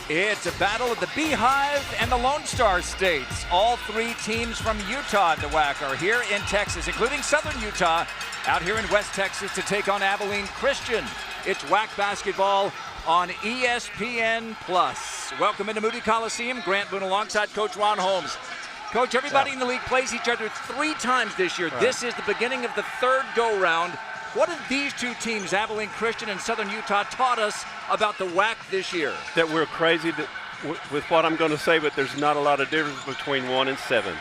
It's a battle of the Beehive and the Lone Star States. All three teams from Utah in the WAC are here in Texas, including Southern Utah, out here in West Texas to take on Abilene Christian. It's WAC basketball on ESPN+. Welcome into Moody Coliseum. Grant Boone alongside Coach Ron Holmes. Coach, everybody in the league plays each other 3 times this year. Right. This is the beginning of the 3rd go-round. What have these 2 teams, Abilene Christian and Southern Utah, taught us about the WAC this year? That we're crazy with what I'm going to say, but there's not a lot of difference between 1 and 7.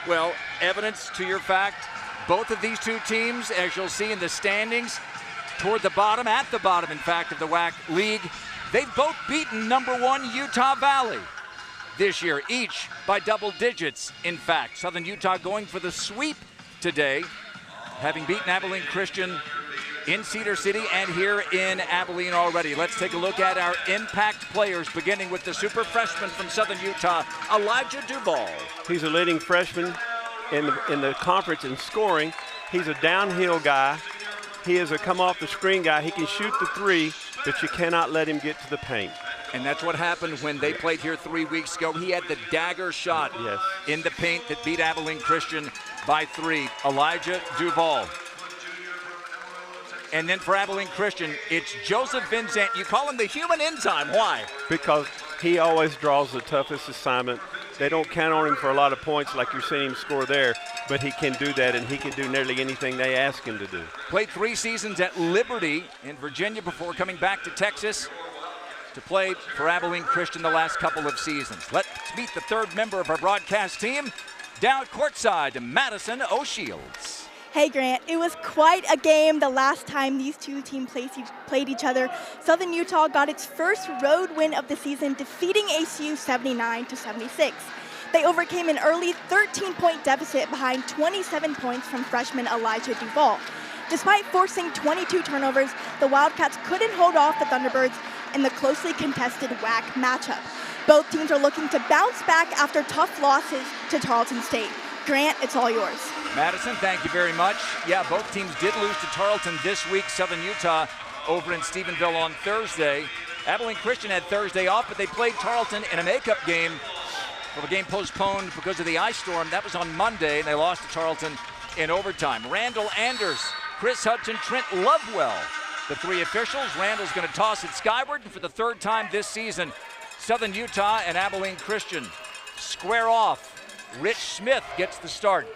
Well, evidence to your fact, both of these 2 teams, as you'll see in the standings, toward the bottom, at the bottom, in fact, of the WAC league, they've both beaten #1 Utah Valley this year, each by double digits, in fact. Southern Utah going for the sweep today, having beaten Abilene Christian in Cedar City and here in Abilene already. Let's take a look at our impact players, beginning with the super freshman from Southern Utah, Elijah Duval. He's a leading freshman in the conference in scoring. He's a downhill guy. He is a come-off-the-screen guy. He can shoot the 3, but you cannot let him get to the paint. And that's what happened when they played here 3 weeks ago. He had the dagger shot in the paint that beat Abilene Christian by 3. Elijah Duval. And then for Abilene Christian, it's Joseph Vincent. You call him the human end time. Why? Because he always draws the toughest assignment. They don't count on him for a lot of points like you're seeing him score there, but he can do that, and he can do nearly anything they ask him to do. Played 3 seasons at Liberty in Virginia before coming back to Texas to play for Abilene Christian the last couple of seasons. Let's meet the 3rd member of our broadcast team, down courtside, Madison O'Shields. Hey Grant, it was quite a game the last time these 2 teams played each other. Southern Utah got its first road win of the season, defeating ACU 79-76. They overcame an early 13-point deficit behind 27 points from freshman Elijah Duval. Despite forcing 22 turnovers, the Wildcats couldn't hold off the Thunderbirds in the closely contested WAC matchup. Both teams are looking to bounce back after tough losses to Tarleton State. Grant, it's all yours. Madison, thank you very much. Yeah, both teams did lose to Tarleton this week. Southern Utah over in Stephenville on Thursday. Abilene Christian had Thursday off, but they played Tarleton in a makeup game. Well, the game postponed because of the ice storm. That was on Monday, and they lost to Tarleton in overtime. Randall Anders, Chris Hudson, Trent Lovewell, the 3 officials. Randall's going to toss it skyward, and for the 3rd time this season, Southern Utah and Abilene Christian square off. Rich Smith gets the start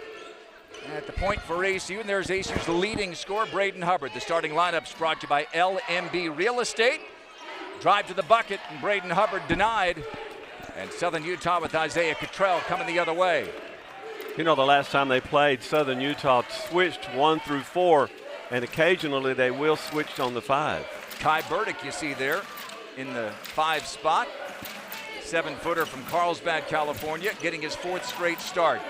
at the point for ACU, and there's ACU's leading scorer, Braden Hubbard. The starting lineup's brought to you by LMB Real Estate. Drive to the bucket, and Braden Hubbard denied. And Southern Utah with Isaiah Cottrell coming the other way. You know, the last time they played, Southern Utah switched 1 through 4, and occasionally they will switch on the 5. Kai Burdick, you see there in the 5 spot. 7-footer from Carlsbad, California, getting his 4th straight start.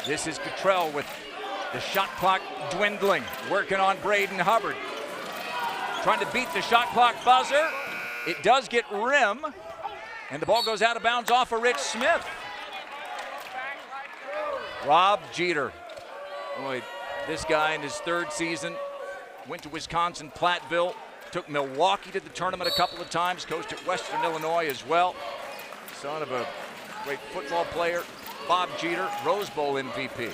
This is Cottrell with the shot clock dwindling, working on Braden Hubbard. Trying to beat the shot clock buzzer. It does get rim, and the ball goes out of bounds off of Rich Smith. Rob Jeter. Boy, this guy in his 3rd season went to Wisconsin Platteville. Took Milwaukee to the tournament a couple of times, coached at Western Illinois as well. Son of a great football player, Bob Jeter, Rose Bowl MVP.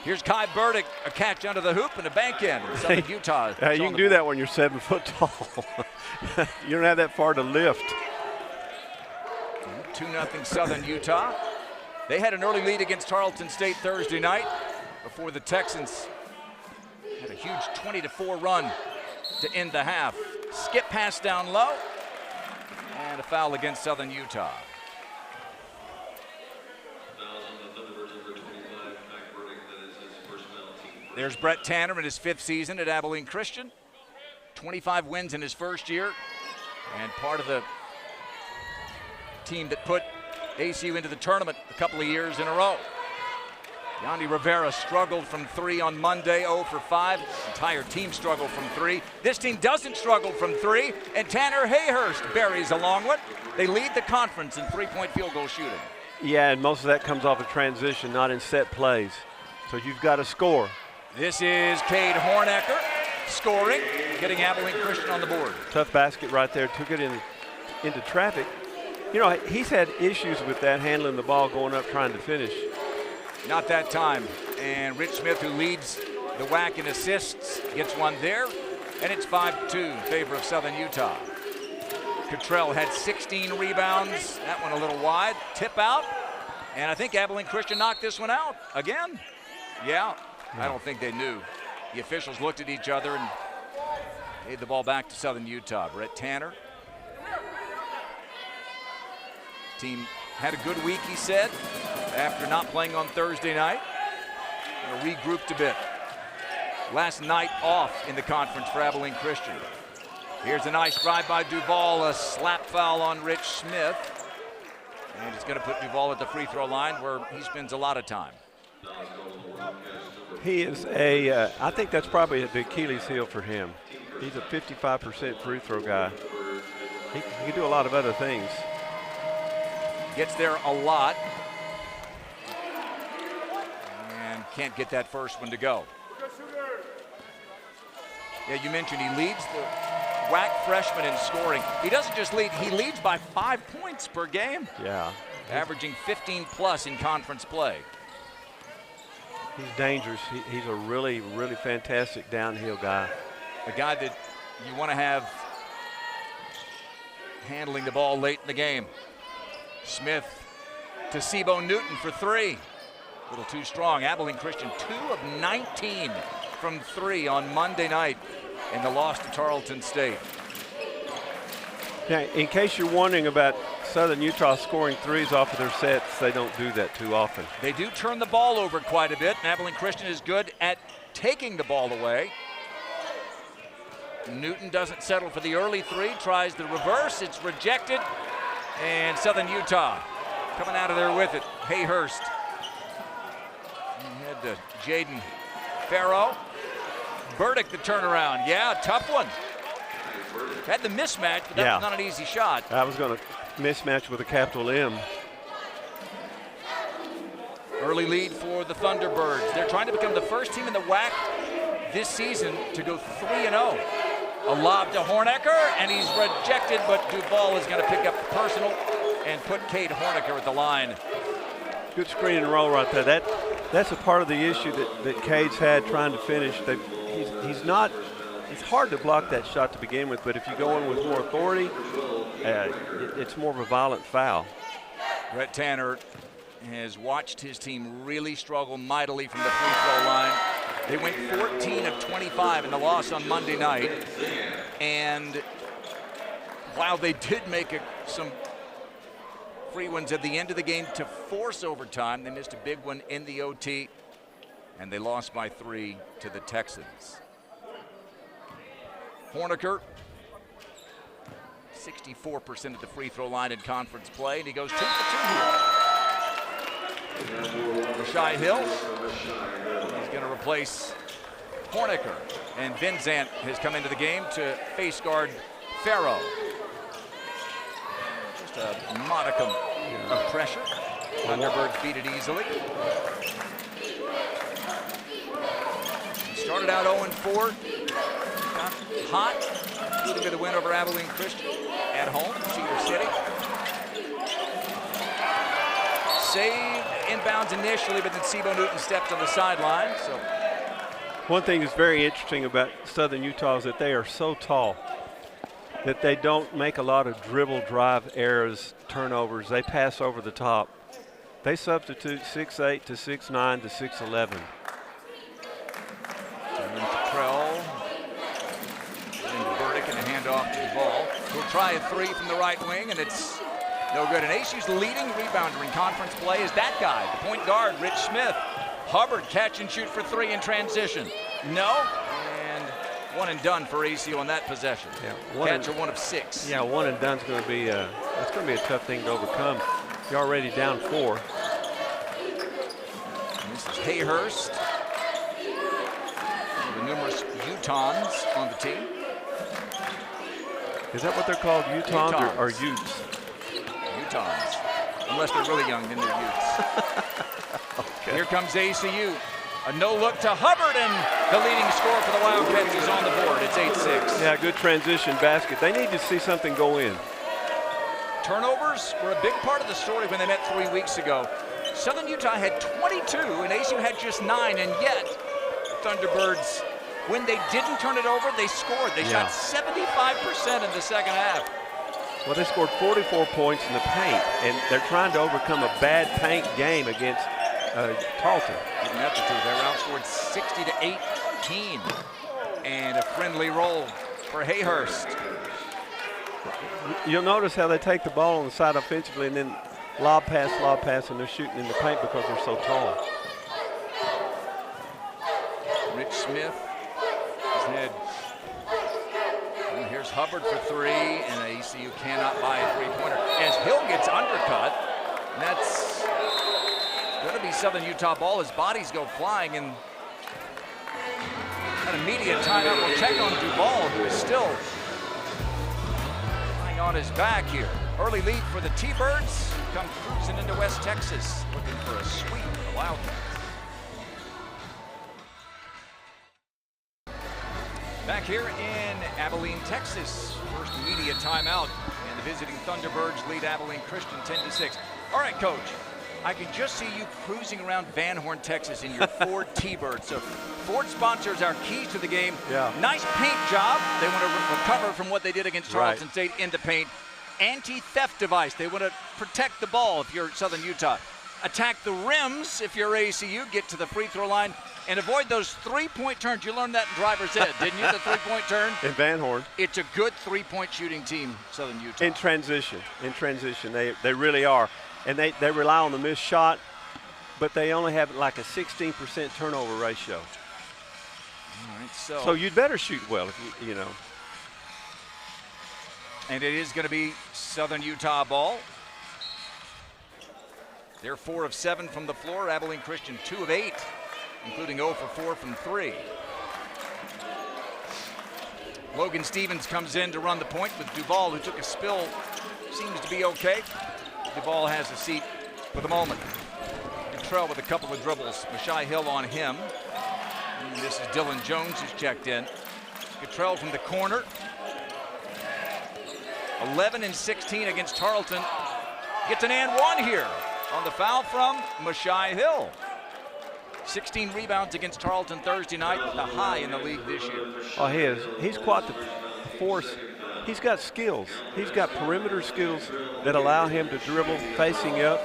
Here's Kai Burdick, a catch under the hoop and a bank in. Southern Utah. You can do that when you're 7 foot tall. You don't have that far to lift. 2-0 Southern Utah. They had an early lead against Tarleton State Thursday night before the Texans had a huge 20-4 run to end the half. Skip pass down low, and a foul against Southern Utah. There's Brett Tanner in his 5th season at Abilene Christian. 25 wins in his 1st year, and part of the team that put ACU into the tournament a couple of years in a row. Yandy Rivera struggled from 3 on Monday, 0 for 5. Entire team struggled from 3. This team doesn't struggle from 3, and Tanner Hayhurst buries a long one. They lead the conference in 3-point field goal shooting. Yeah, and most of that comes off of transition, not in set plays. So you've got to score. This is Cade Hornecker scoring, getting Abilene Christian on the board. Tough basket right there. Took it in into traffic. You know, he's had issues with that, handling the ball, going up, trying to finish. Not that time. And Rich Smith, who leads the WAC in assists, gets one there. And it's 5-2 in favor of Southern Utah. Cottrell had 16 rebounds. That one a little wide. Tip out. And I think Abilene Christian knocked this one out again. Yeah, I don't think they knew. The officials looked at each other and gave the ball back to Southern Utah. Brett Tanner. Team had a good week, he said, after not playing on Thursday night. Regrouped a bit. Last night off in the conference for Abilene Christian. Here's a nice drive by Duval, a slap foul on Rich Smith. And he's going to put Duval at the free throw line where he spends a lot of time. He is I think that's probably the Achilles heel for him. He's a 55% free throw guy. He can do a lot of other things. Gets there a lot. And can't get that first one to go. Yeah, you mentioned he leads the WAC freshman in scoring. He doesn't just lead, he leads by 5 points per game. Yeah. Averaging 15 plus in conference play. He's dangerous. He's a really, really fantastic downhill guy. A guy that you want to have handling the ball late in the game. Smith to Sebo Newton for three. A little too strong. Abilene Christian 2 of 19 from three on Monday night in the loss to Tarleton State. Now, in case you're wondering about Southern Utah scoring threes off of their sets, they don't do that too often. They do turn the ball over quite a bit, and Abilene Christian is good at taking the ball away. Newton doesn't settle for the early three, tries the reverse, it's rejected, and Southern Utah coming out of there with it. Hayhurst. Head to Jaden Farrow. Burdick the turnaround. Yeah, tough one. Had the mismatch, but that was not an easy shot. I was going to mismatch with a capital M. Early lead for the Thunderbirds. They're trying to become the first team in the WAC this season to go 3-0. A lob to Hornecker, and he's rejected, but Duval is going to pick up the personal and put Cade Hornecker at the line. Good screen and roll right there. That's a part of the issue that Cade's had trying to finish. He's not. It's hard to block that shot to begin with, but if you go in with more authority, it's more of a violent foul. Brett Tanner has watched his team really struggle mightily from the free throw line. They went 14 of 25 in the loss on Monday night. And while they did make some free ones at the end of the game to force overtime, they missed a big one in the OT. And they lost by 3 to the Texans. Hornecker, 64% at the free throw line in conference play, and he goes 2 for 2 here. Rashai Hill, he's going to replace Hornecker, and Vinzant has come into the game to face guard Farrow. Just a modicum of pressure. Thunderbirds beat it easily. Started out 0-4. Got hot, including with a win over Abilene Christian at home, Cedar City. Saved inbounds initially, but then Sebo Newton stepped on the sideline. So one thing that's very interesting about Southern Utah is that they are so tall that they don't make a lot of dribble drive errors, turnovers. They pass over the top. They substitute 6'8" to 6'9" to 6'11". Krell and Burdick and a handoff to Duval. He'll try a three from the right wing, and it's no good. And ACU's leading rebounder in conference play is that guy, the point guard, Rich Smith. Hubbard catch and shoot for three in transition. No, and one and done for ACU on that possession. Yeah, catcher 1 of 6. Yeah, one and done's going to be that's going to be a tough thing to overcome. You're already down 4. And this is Hayhurst. The numerous Utahns on the team. Is that what they're called, Utahns or Utes? Utahns. Unless they're really young, then they're Utes. Okay. Here comes ACU. A no-look to Hubbard, and the leading scorer for the Wildcats is on the board. It's 8-6. Yeah, good transition basket. They need to see something go in. Turnovers were a big part of the story when they met 3 weeks ago. Southern Utah had 22 and ACU had just 9, and yet Thunderbirds, when they didn't turn it over, they scored. They shot 75% in the second half. Well, they scored 44 points in the paint, and they're trying to overcome a bad paint game against Tarleton. Even that's the truth. They were outscored 60 to 18. And a friendly roll for Hayhurst. You'll notice how they take the ball on the side offensively and then lob pass, and they're shooting in the paint because they're so tall. Rich Smith is head. And here's Hubbard for 3, and ACU cannot buy a three-pointer. As Hill gets undercut, and that's going to be Southern Utah ball as bodies go flying, and an immediate timeout will check on Duval, who is still lying on his back here. Early lead for the T-Birds, come cruising into West Texas, looking for a sweep for the Wildcats. Back here in Abilene, Texas, first media timeout, and the visiting Thunderbirds lead Abilene Christian 10-6. All right, Coach, I can just see you cruising around Van Horn, Texas in your Ford T-Bird. So Ford sponsors our keys to the game. Yeah. Nice paint job. They want to recover from what they did against Tarleton State in the paint. Anti-theft device. They want to protect the ball if you're Southern Utah. Attack the rims if you're ACU. Get to the free throw line and avoid those three-point turns. You learned that in driver's ed, didn't you? The three-point turn. In Van Horn. It's a good three-point shooting team, Southern Utah. In transition, they really are. And they rely on the missed shot, but they only have like a 16% turnover ratio. All right, so you'd better shoot well if you know. And it is going to be Southern Utah ball. They're 4 of 7 from the floor. Abilene Christian 2 of 8, including 0 for 4 from 3. Logan Stevens comes in to run the point with Duval, who took a spill. Seems to be okay. Duval has a seat for the moment. Cottrell with a couple of dribbles. Mashai Hill on him. And this is Dylan Jones who's checked in. Cottrell from the corner. 11 and 16 against Tarleton. Gets an and one here on the foul from Mashai Hill. 16 rebounds against Tarleton Thursday night, the high in the league this year. Oh, he is. He's quite the force. He's got skills. He's got perimeter skills that allow him to dribble facing up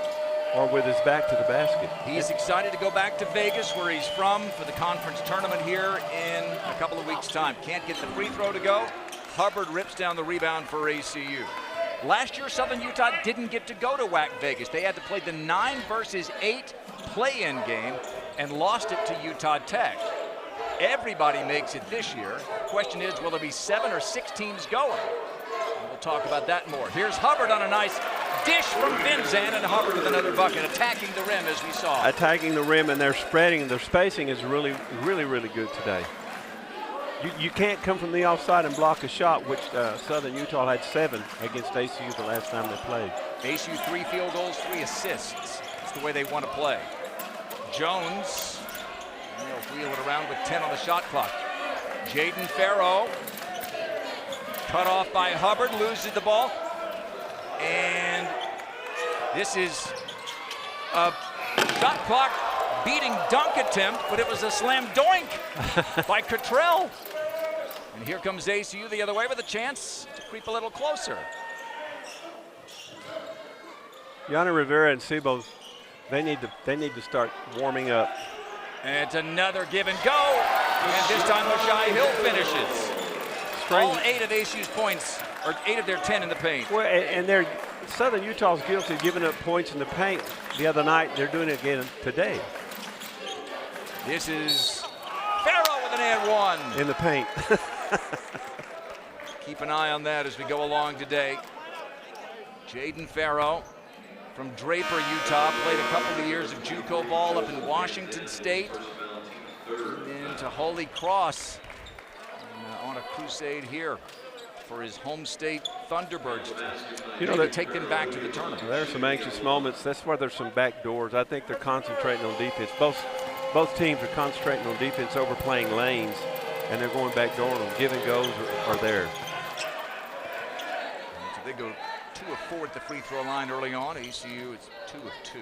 or with his back to the basket. He's excited to go back to Vegas, where he's from, for the conference tournament here in a couple of weeks' time. Can't get the free throw to go. Hubbard rips down the rebound for ACU. Last year, Southern Utah didn't get to go to WAC Vegas. They had to play the 9 versus 8 play-in game and lost it to Utah Tech. Everybody makes it this year. The question is, will there be 7 or 6 teams going? And we'll talk about that more. Here's Hubbard on a nice dish from Vinzan, and Hubbard with another bucket, attacking the rim as we saw. Attacking the rim, and they're spreading. Their spacing is really good today. You can't come from the offside and block a shot, which Southern Utah had 7 against ACU the last time they played. ACU 3 field goals, 3 assists. That's the way they want to play. Jones, he'll wheel it around with 10 on the shot clock. Jaden Farrow, cut off by Hubbard, loses the ball. And this is a shot clock beating dunk attempt, but it was a slam doink by Cottrell. And here comes ACU the other way with a chance to creep a little closer. Yana Rivera and Sebo, they need to start warming up. And it's another give and go. And this time Mashai Hill finishes. All 8 of ACU's points, or 8 of their 10 in the paint. Well, and Southern Utah's guilty of giving up points in the paint the other night. They're doing it again today. This is Farrow with an and one. In the paint. Keep an eye on that as we go along today. Jaden Farrow from Draper, Utah, played a couple of years of JUCO ball up in Washington State. And then to Holy Cross on a crusade here for his home state Thunderbirds to take them back to the tournament. There are some anxious moments. That's where there's some back doors. I think they're concentrating on defense. Both teams are concentrating on defense, overplaying lanes, and they're going back door on them. Give and goes are there. So they go 2 of 4 at the free throw line early on. ACU is 2 of 2.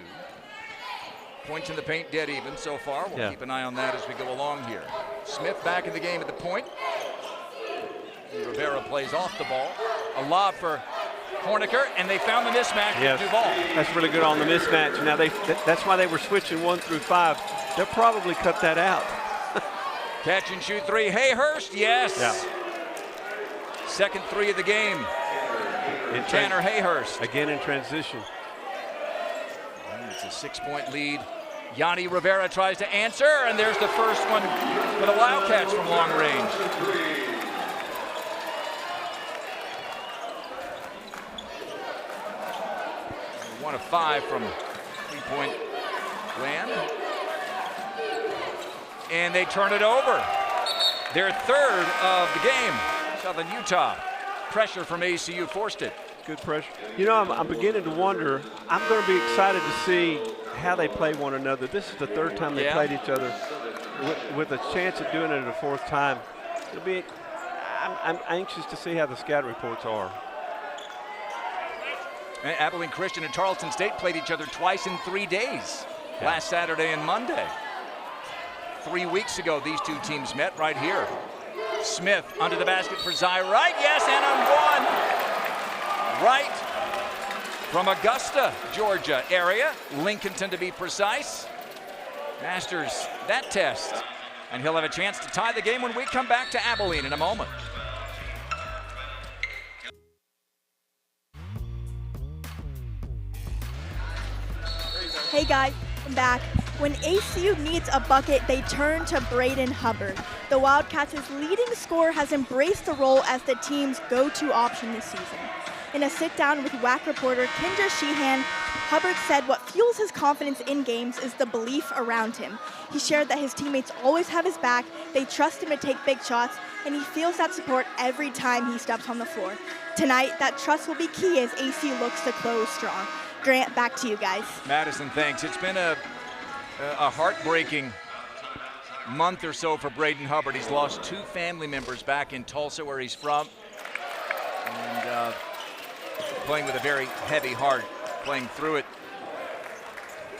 Points in the paint dead even so far. We'll keep an eye on that as we go along here. Smith back in the game at the point. Rivera plays off the ball. A lob for Horniker, and they found the mismatch with Duval. That's really good on the mismatch. Now that's why they were switching 1 through 5. They'll probably cut that out. Catch and shoot 3. Hayhurst, yes. Yeah. Second 3 of the game. Tanner Hayhurst. Again in transition. It's a 6-point lead. Yanni Rivera tries to answer, and there's the first one for the Wildcats from long range. One of 5 from 3-point land. And they turn it over. Their third of the game. Southern Utah. Pressure from ACU forced it. Good pressure. You know, I'm beginning to wonder. I'm going to be excited to see how they play one another. This is the 3rd time they played each other, with a chance of doing it a 4th time. It'll be. I'm anxious to see how the scout reports are. Abilene Christian and Tarleton State played each other twice in 3 days, last Saturday and Monday. 3 weeks ago, these two teams met right here. Smith under the basket for Zy Wright, yes, and on one. Wright from Augusta, Georgia area, Lincolnton to be precise. Masters that test, and he'll have a chance to tie the game when we come back to Abilene in a moment. Hey guys, I'm back. When ACU needs a bucket, they turn to Braden Hubbard. The Wildcats' leading scorer has embraced the role as the team's go-to option this season. In a sit-down with WAC reporter Kendra Sheehan, Hubbard said what fuels his confidence in games is the belief around him. He shared that his teammates always have his back, they trust him to take big shots, and he feels that support every time he steps on the floor. Tonight, that trust will be key as ACU looks to close strong. Grant, back to you guys. Madison, thanks. It's been a heartbreaking month or so for Braden Hubbard. He's lost 2 family members back in Tulsa, where he's from, and playing with a very heavy heart, playing through it.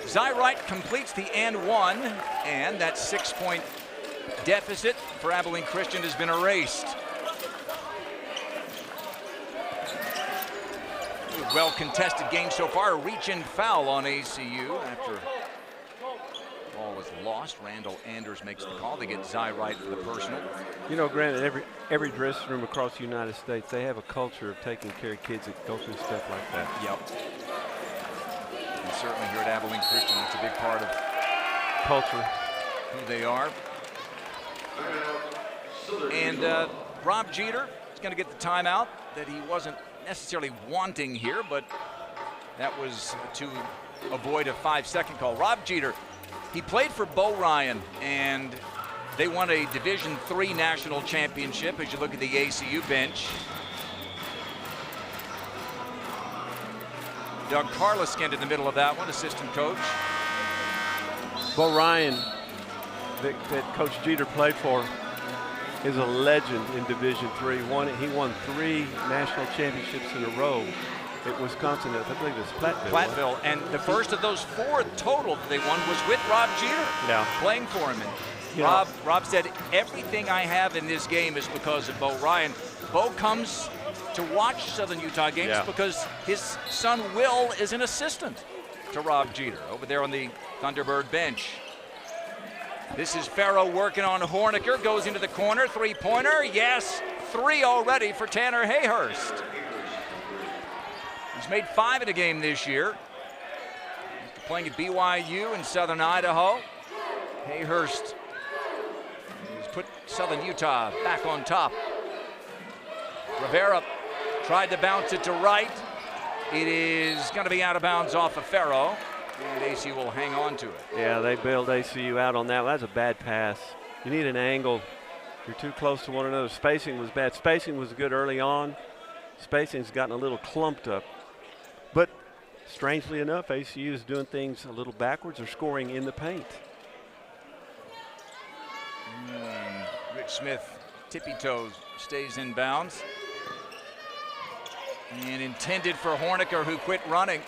Zy Wright completes the and one, and that 6-point deficit for Abilene Christian has been erased. Well contested game so far. A reach-in foul on ACU after the ball was lost. Randall Anders makes the call. They get Zy Wright for the personal. You know, granted, every dressing room across the United States, they have a culture of taking care of kids that go through stuff like that. Yep. And certainly here at Abilene Christian, it's a big part of culture, who they are. And Rob Jeter is going to get the timeout that he wasn't necessarily wanting here, but that was to avoid a 5-second call. Rob Jeter, he played for Bo Ryan, and they won a Division III national championship as you look at the ACU bench. Doug Carliskin in the middle of that one, assistant coach. Bo Ryan, that Coach Jeter played for, is a legend in Division III. He won 3 national championships in a row at Wisconsin. I believe it was Platteville. And the first of those 4 total that they won was with Rob Jeter, playing for him. And Rob said, everything I have in this game is because of Bo Ryan. Bo comes to watch Southern Utah games because his son Will is an assistant to Rob Jeter over there on the Thunderbird bench. This is Farrow working on Horniker, goes into the corner, 3-pointer, yes, 3 already for Tanner Hayhurst. He's made 5 in a game this year. After playing at BYU in Southern Idaho, Hayhurst has put Southern Utah back on top. Rivera tried to bounce it to Wright. It is going to be out of bounds off of Farrow. And ACU will hang on to it. Yeah, they bailed ACU out on that. That's a bad pass. You need an angle. You're too close to one another. Spacing was bad. Spacing was good early on. Spacing's gotten a little clumped up. But strangely enough, ACU is doing things a little backwards or scoring in the paint. Rich Smith, tippy toes, stays in bounds. And intended for Horniker, who quit running.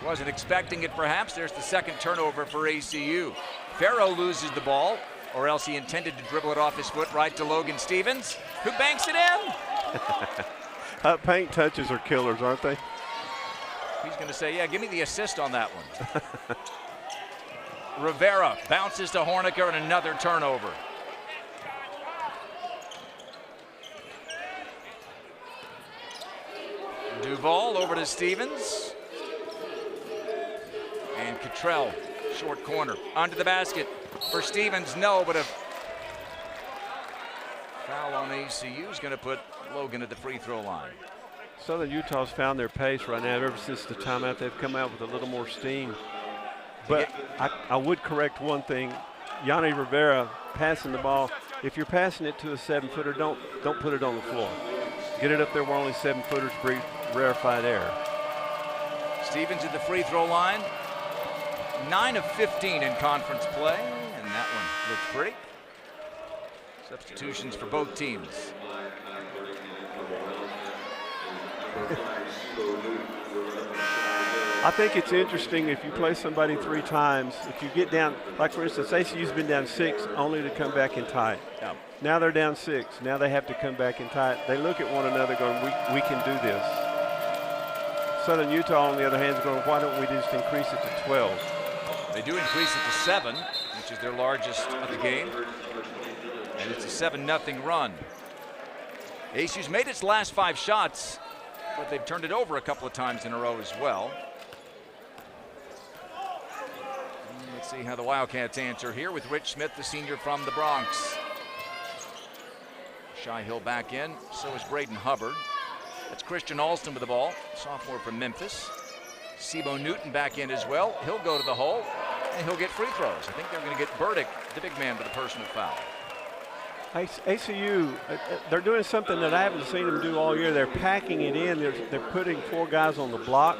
Wasn't expecting it, perhaps. There's the second turnover for ACU. Farrow loses the ball, or else he intended to dribble it off his foot right to Logan Stevens, who banks it in. Paint touches are killers, aren't they? He's going to say, yeah, give me the assist on that one. Rivera bounces to Horniker, and another turnover. Duval over to Stevens. And Cottrell, short corner, onto the basket for Stevens. No, but a foul on ACU is going to put Logan at the free throw line. Southern Utah's found their pace right now. Ever since the timeout, they've come out with a little more steam. But I would correct one thing. Yanni Rivera passing the ball. If you're passing it to a 7-footer, don't put it on the floor. Get it up there where only 7-footers breathe rarefied air. Stevens at the free throw line. 9 of 15 in conference play, and that one looks pretty. Substitutions for both teams. I think it's interesting if you play somebody 3 times, if you get down, like for instance, ACU's been down 6 only to come back and tie it. Yeah. Now they're down 6. Now they have to come back and tie it. They look at one another going, we can do this. Southern Utah, on the other hand, is going, why don't we just increase it to 12? They do increase it to 7, which is their largest of the game. And it's a 7-0 run. ACU's made its last 5 shots, but they've turned it over a couple of times in a row as well. Let's see how the Wildcats answer here with Rich Smith, the senior from the Bronx. Shy Hill back in, so is Braden Hubbard. That's Christian Alston with the ball, sophomore from Memphis. Sibo Newton back in as well. He'll go to the hole, and he'll get free throws. I think they're going to get Burdick, the big man, with a personal foul. ACU, they're doing something that I haven't seen them do all year. They're packing it in. They're putting 4 guys on the block,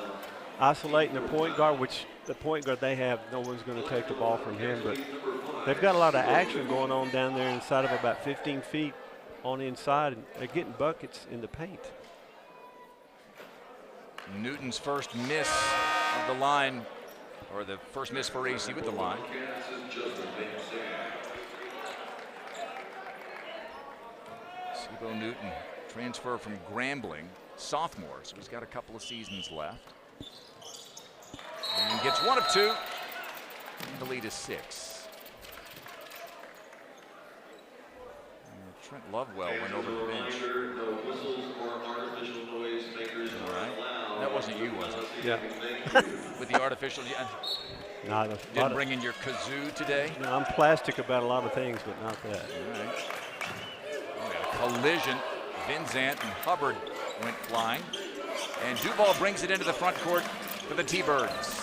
isolating the point guard, which the point guard they have, no one's going to take the ball from him. But they've got a lot of action going on down there inside of about 15 feet on the inside, and they're getting buckets in the paint. Newton's first miss of the line, or the first miss for AC with the line. Sibo Newton, transfer from Grambling, sophomore, so he's got a couple of seasons left. And gets 1 of 2, and the lead is 6. And Trent Lovewell went over the bench. All right. That wasn't you, was it? Yeah. With the artificial, No, didn't bring in your kazoo today? No, I'm plastic about a lot of things, but not that. All right. We got a collision. Vinzant and Hubbard went flying. And Duval brings it into the front court for the T-Birds.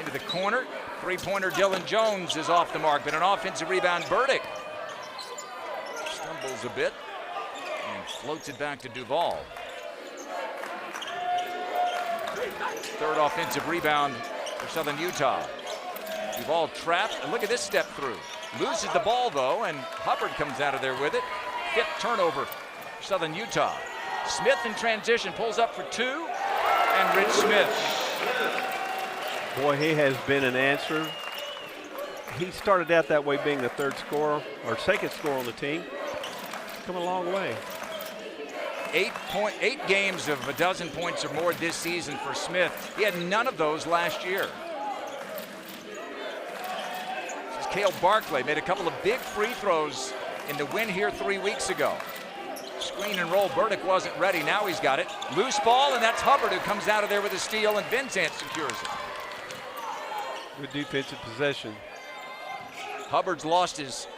Into the corner. 3-pointer Dylan Jones is off the mark, but an offensive rebound, Burdick stumbles a bit and floats it back to Duval. Third offensive rebound for Southern Utah. Duval trapped, and look at this step through. Loses the ball though, and Hubbard comes out of there with it. 5th turnover for Southern Utah. Smith in transition, pulls up for 2, and Rich Smith. Boy, he has been an answer. He started out that way, being the 3rd scorer, or 2nd scorer on the team. He's come a long way. 8 games of a dozen points or more this season for Smith. He had none of those last year. This is Cale Barclay, made a couple of big free throws in the win here 3 weeks ago. Screen and roll, Burdick wasn't ready, now he's got it. Loose ball, and that's Hubbard who comes out of there with a steal, and Vinzant secures it. Good defensive possession. Hubbard's lost his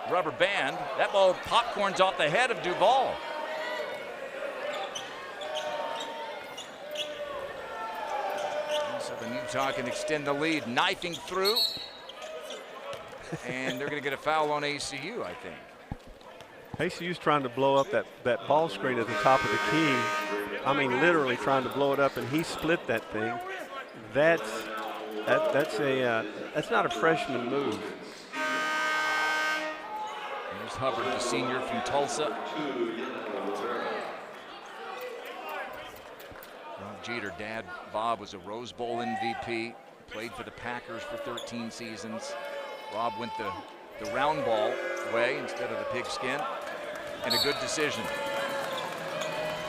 rubber band. That ball popcorns off the head of Duval. Southern Utah can extend the lead, knifing through. And they're going to get a foul on ACU, I think. ACU's trying to blow up that ball screen at the top of the key. I mean, literally trying to blow it up, and he split that thing. That's not a freshman move. Here's Hubbard, the senior from Tulsa. Rob Jeter, dad Bob was a Rose Bowl MVP, played for the Packers for 13 seasons. Rob went the round ball way instead of the pigskin, and a good decision.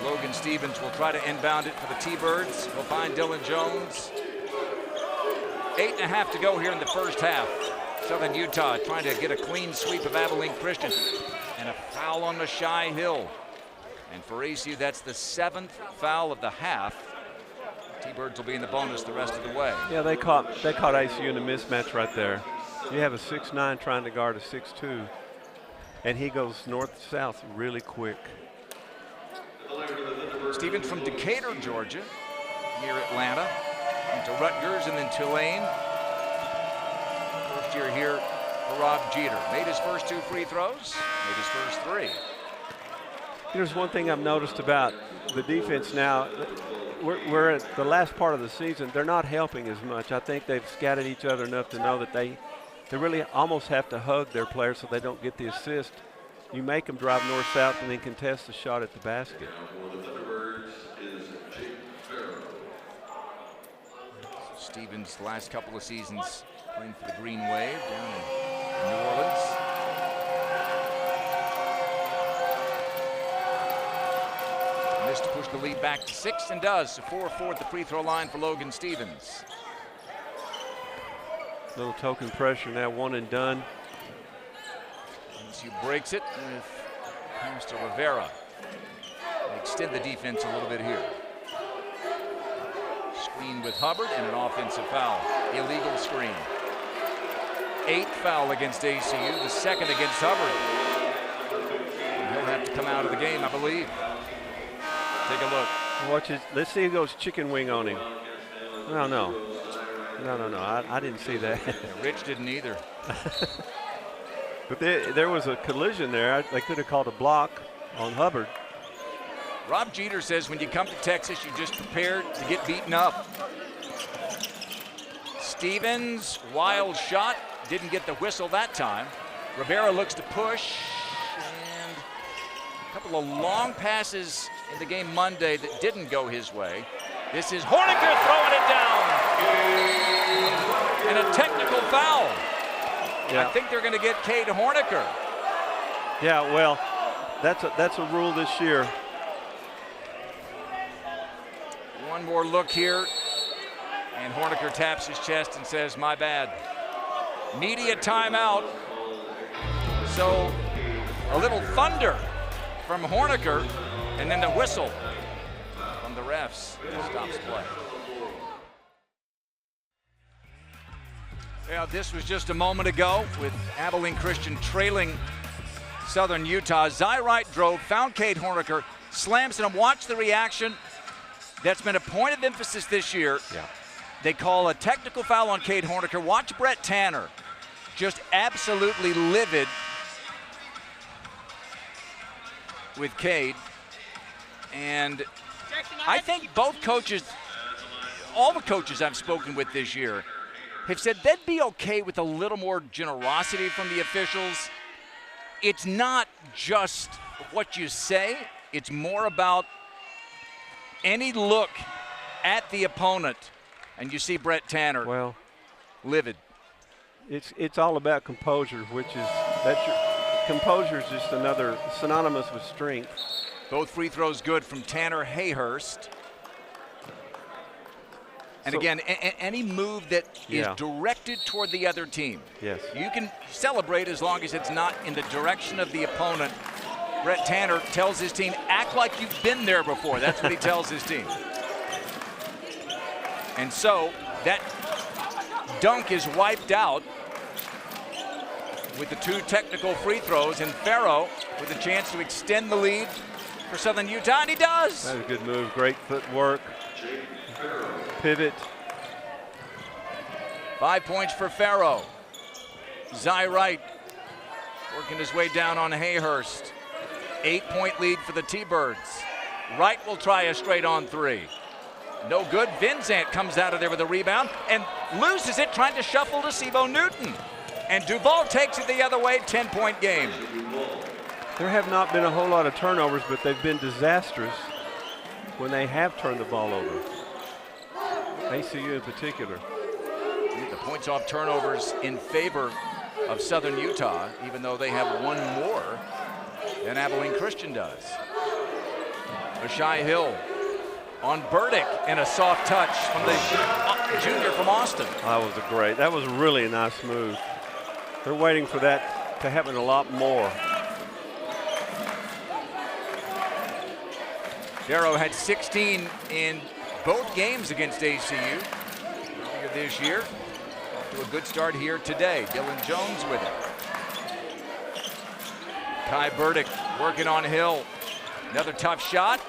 Logan Stevens will try to inbound it for the T-Birds. He'll find Dylan Jones. 8.5 to go here in the first half. Southern Utah trying to get a clean sweep of Abilene Christian. And a foul on Mashai Hill. And for ACU, that's the 7th foul of the half. T-Birds will be in the bonus the rest of the way. Yeah, they caught ACU in a mismatch right there. You have a 6'9" trying to guard a 6'2", and he goes north-south really quick. Stevens from Decatur, Georgia, near Atlanta, into Rutgers and then Tulane. First year here for Rob Jeter. Made his first 2 free throws, made his first 3. Here's one thing I've noticed about the defense now. We're at the last part of the season. They're not helping as much. I think they've scattered each other enough to know that they really almost have to hug their players so they don't get the assist. You make them drive north-south and then contest the shot at the basket. Stevens, the last couple of seasons playing for the Green Wave down in New Orleans. Missed to push the lead back to 6 and does. So 4-4 at the free throw line for Logan Stevens. Little token pressure now, 1 and done. ACU breaks it with Mr. Rivera. They extend the defense a little bit here. Screen with Hubbard and an offensive foul. Illegal screen. 8th foul against ACU, the 2nd against Hubbard. And he'll have to come out of the game, I believe. Take a look. Watch it. Let's see who goes chicken wing on him. No. I didn't see that. Yeah, Rich didn't either. But there was a collision there. They could have called a block on Hubbard. Rob Jeter says when you come to Texas, you just prepare to get beaten up. Stevens, wild shot, didn't get the whistle that time. Rivera looks to push, and a couple of long passes in the game Monday that didn't go his way. This is Horniker throwing it down. And a technical foul. Yeah. I think they're going to get Cade Horniker. Yeah, well, that's a rule this year. One more look here, and Horniker taps his chest and says, "My bad." Media timeout. So a little thunder from Horniker, and then the whistle from the refs stops play. Yeah, this was just a moment ago with Abilene Christian trailing Southern Utah. Wright drove, found Cade Horniker, slams him. Watch the reaction. That's been a point of emphasis this year. Yeah. They call a technical foul on Cade Horniker. Watch Brett Tanner, just absolutely livid with Cade. And I think both coaches, all the coaches I've spoken with this year, have said they'd be okay with a little more generosity from the officials. It's not just what you say, it's more about any look at the opponent, and you see Brett Tanner livid. It's all about composure, composure is just another synonymous with strength. Both free throws good from Tanner Hayhurst. And again, any move that is directed toward the other team, yes, you can celebrate as long as it's not in the direction of the opponent. Brett Tanner tells his team, act like you've been there before. That's what he tells his team. And so that dunk is wiped out with the 2 technical free throws, and Farrow with a chance to extend the lead for Southern Utah, and he does. That was a good move, great footwork, pivot. 5 points for Farrow. Wright working his way down on Hayhurst. 8-point lead for the T-Birds. Wright will try a straight-on 3. No good. Vinzant comes out of there with a rebound and loses it, trying to shuffle to Sivo Newton. And Duval takes it the other way, 10-point game. There have not been a whole lot of turnovers, but they've been disastrous. when they have turned the ball over. ACU in particular. The points off turnovers in favor of Southern Utah, even though they have one more than Abilene Christian does. Ashai Hill on Burdick, and a soft touch from the junior from Austin. That was really a nice move. They're waiting for that to happen a lot more. Darrow had 16 in both games against ACU earlier this year. Off to a good start here today. Dylan Jones with it. Kai Burdick working on Hill. Another tough shot,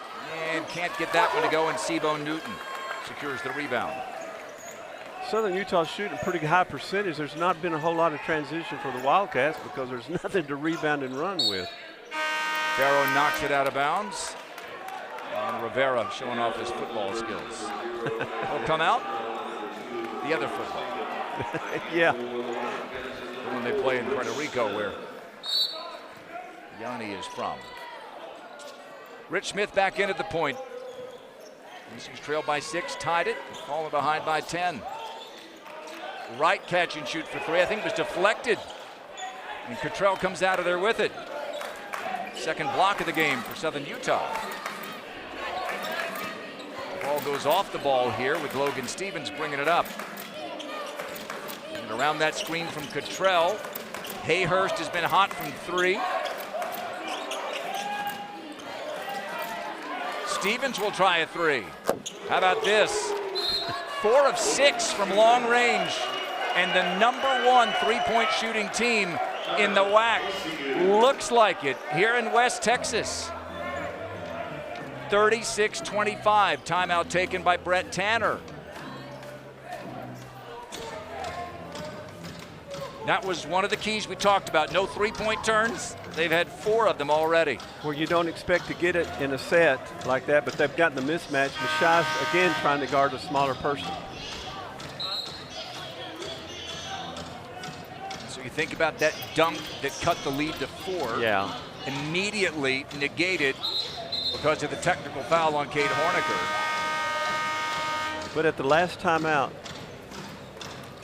and can't get that one to go, and Seabown Newton secures the rebound. Southern Utah's shooting a pretty high percentage. There's not been a whole lot of transition for the Wildcats because there's nothing to rebound and run with. Darrow knocks it out of bounds. And Rivera showing off his football skills. Will come out. The other football. Yeah. The one they play in Puerto Rico, where Yanni is from. Rich Smith back in at the point. ACU's trailed by 6, tied it, falling behind by 10. Right catch and shoot for 3. I think it was deflected. And Cottrell comes out of there with it. Second block of the game for Southern Utah. The ball goes off the ball here with Logan Stevens bringing it up. And around that screen from Cottrell. Hayhurst has been hot from 3. Stevens will try a 3. How about this? 4 of 6 from long range. And the #1 3-point shooting team in the WAC. Looks like it here in West Texas. 36-25. Timeout taken by Brett Tanner. That was one of the keys we talked about. No 3-point turns. They've had 4 of them already. Well, you don't expect to get it in a set like that, but they've gotten the mismatch. Mashai's again trying to guard a smaller person. So you think about that dunk that cut the lead to 4. Yeah. Immediately negated because of the technical foul on Cade Horniker. But at the last timeout,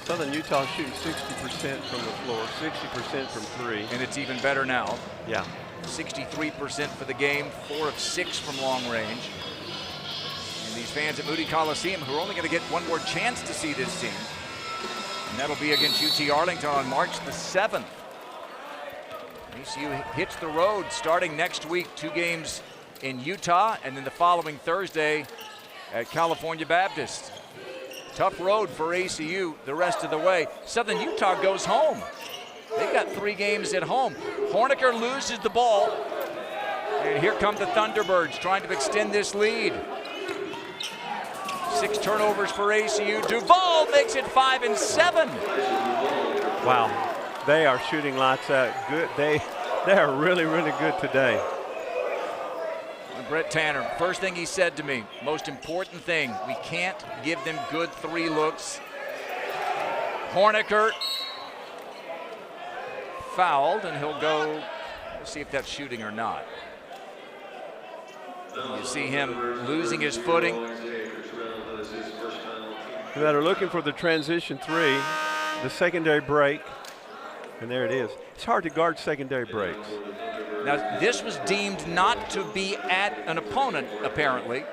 Southern Utah shooting 60% from the floor, 60% from 3. And it's even better now. Yeah. 63% for the game, 4 of 6 from long range. And these fans at Moody Coliseum who are only going to get one more chance to see this team. And that'll be against UT Arlington on March the 7th. ACU hits the road starting next week. 2 games in Utah, and then the following Thursday at California Baptist. Tough road for ACU the rest of the way. Southern Utah goes home. They've got 3 games at home. Horniker loses the ball. And here come the Thunderbirds trying to extend this lead. 6 turnovers for ACU. Duval makes it 5 and 7. Wow, they are shooting lights out. Good. They are really, really good today. Brett Tanner, first thing he said to me, most important thing, we can't give them good 3 looks. Horniker fouled, and he'll go, we'll see if that's shooting or not. You see him losing his footing. That are looking for the transition 3, the secondary break, and there it is. It's hard to guard secondary breaks. Now, this was deemed not to be at an opponent, apparently,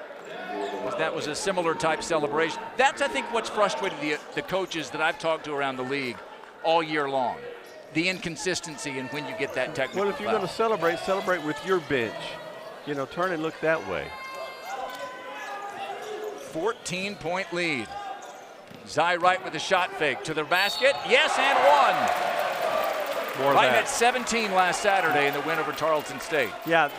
because that was a similar type celebration. That's, I think, what's frustrated the coaches that I've talked to around the league all year long. The inconsistency in when you get that technical Well, if you're going to celebrate with your bench. You know, turn and look that way. 14-point lead. Zy Wright with a shot fake to the basket. Yes, and 1. More Right of that. at 17 last Saturday in the win over Tarleton State. Yeah,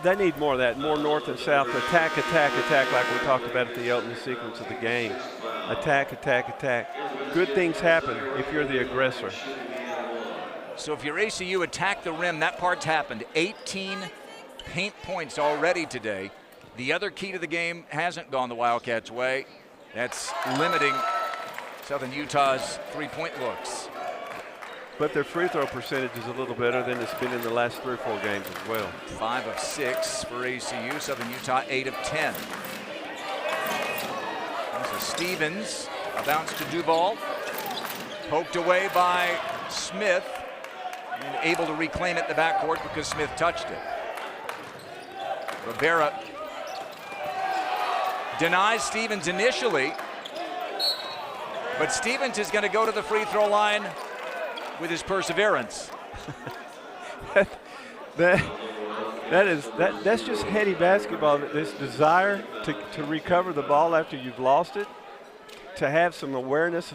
they need more of that, more north and south. Attack, attack, attack, like we talked about at the opening sequence of the game. Attack, attack, attack. Good things happen if you're the aggressor. So if you're ACU, attack the rim. That part's happened. 18 paint points already today. The other key to the game hasn't gone the Wildcats' way. That's limiting Southern Utah's 3-point looks. but their free throw percentage is a little better than it's been in the last 3 or 4 games as well. 5 of 6 for ACU. Southern Utah 8 of 10. This is Stevens. A bounce to Duval. Poked away by Smith. And able to reclaim it in the backcourt because Smith touched it. Rivera denies Stevens initially. But Stevens is going to go to the free throw line with his perseverance. That's just heady basketball. This desire to recover the ball after you've lost it, to have some awareness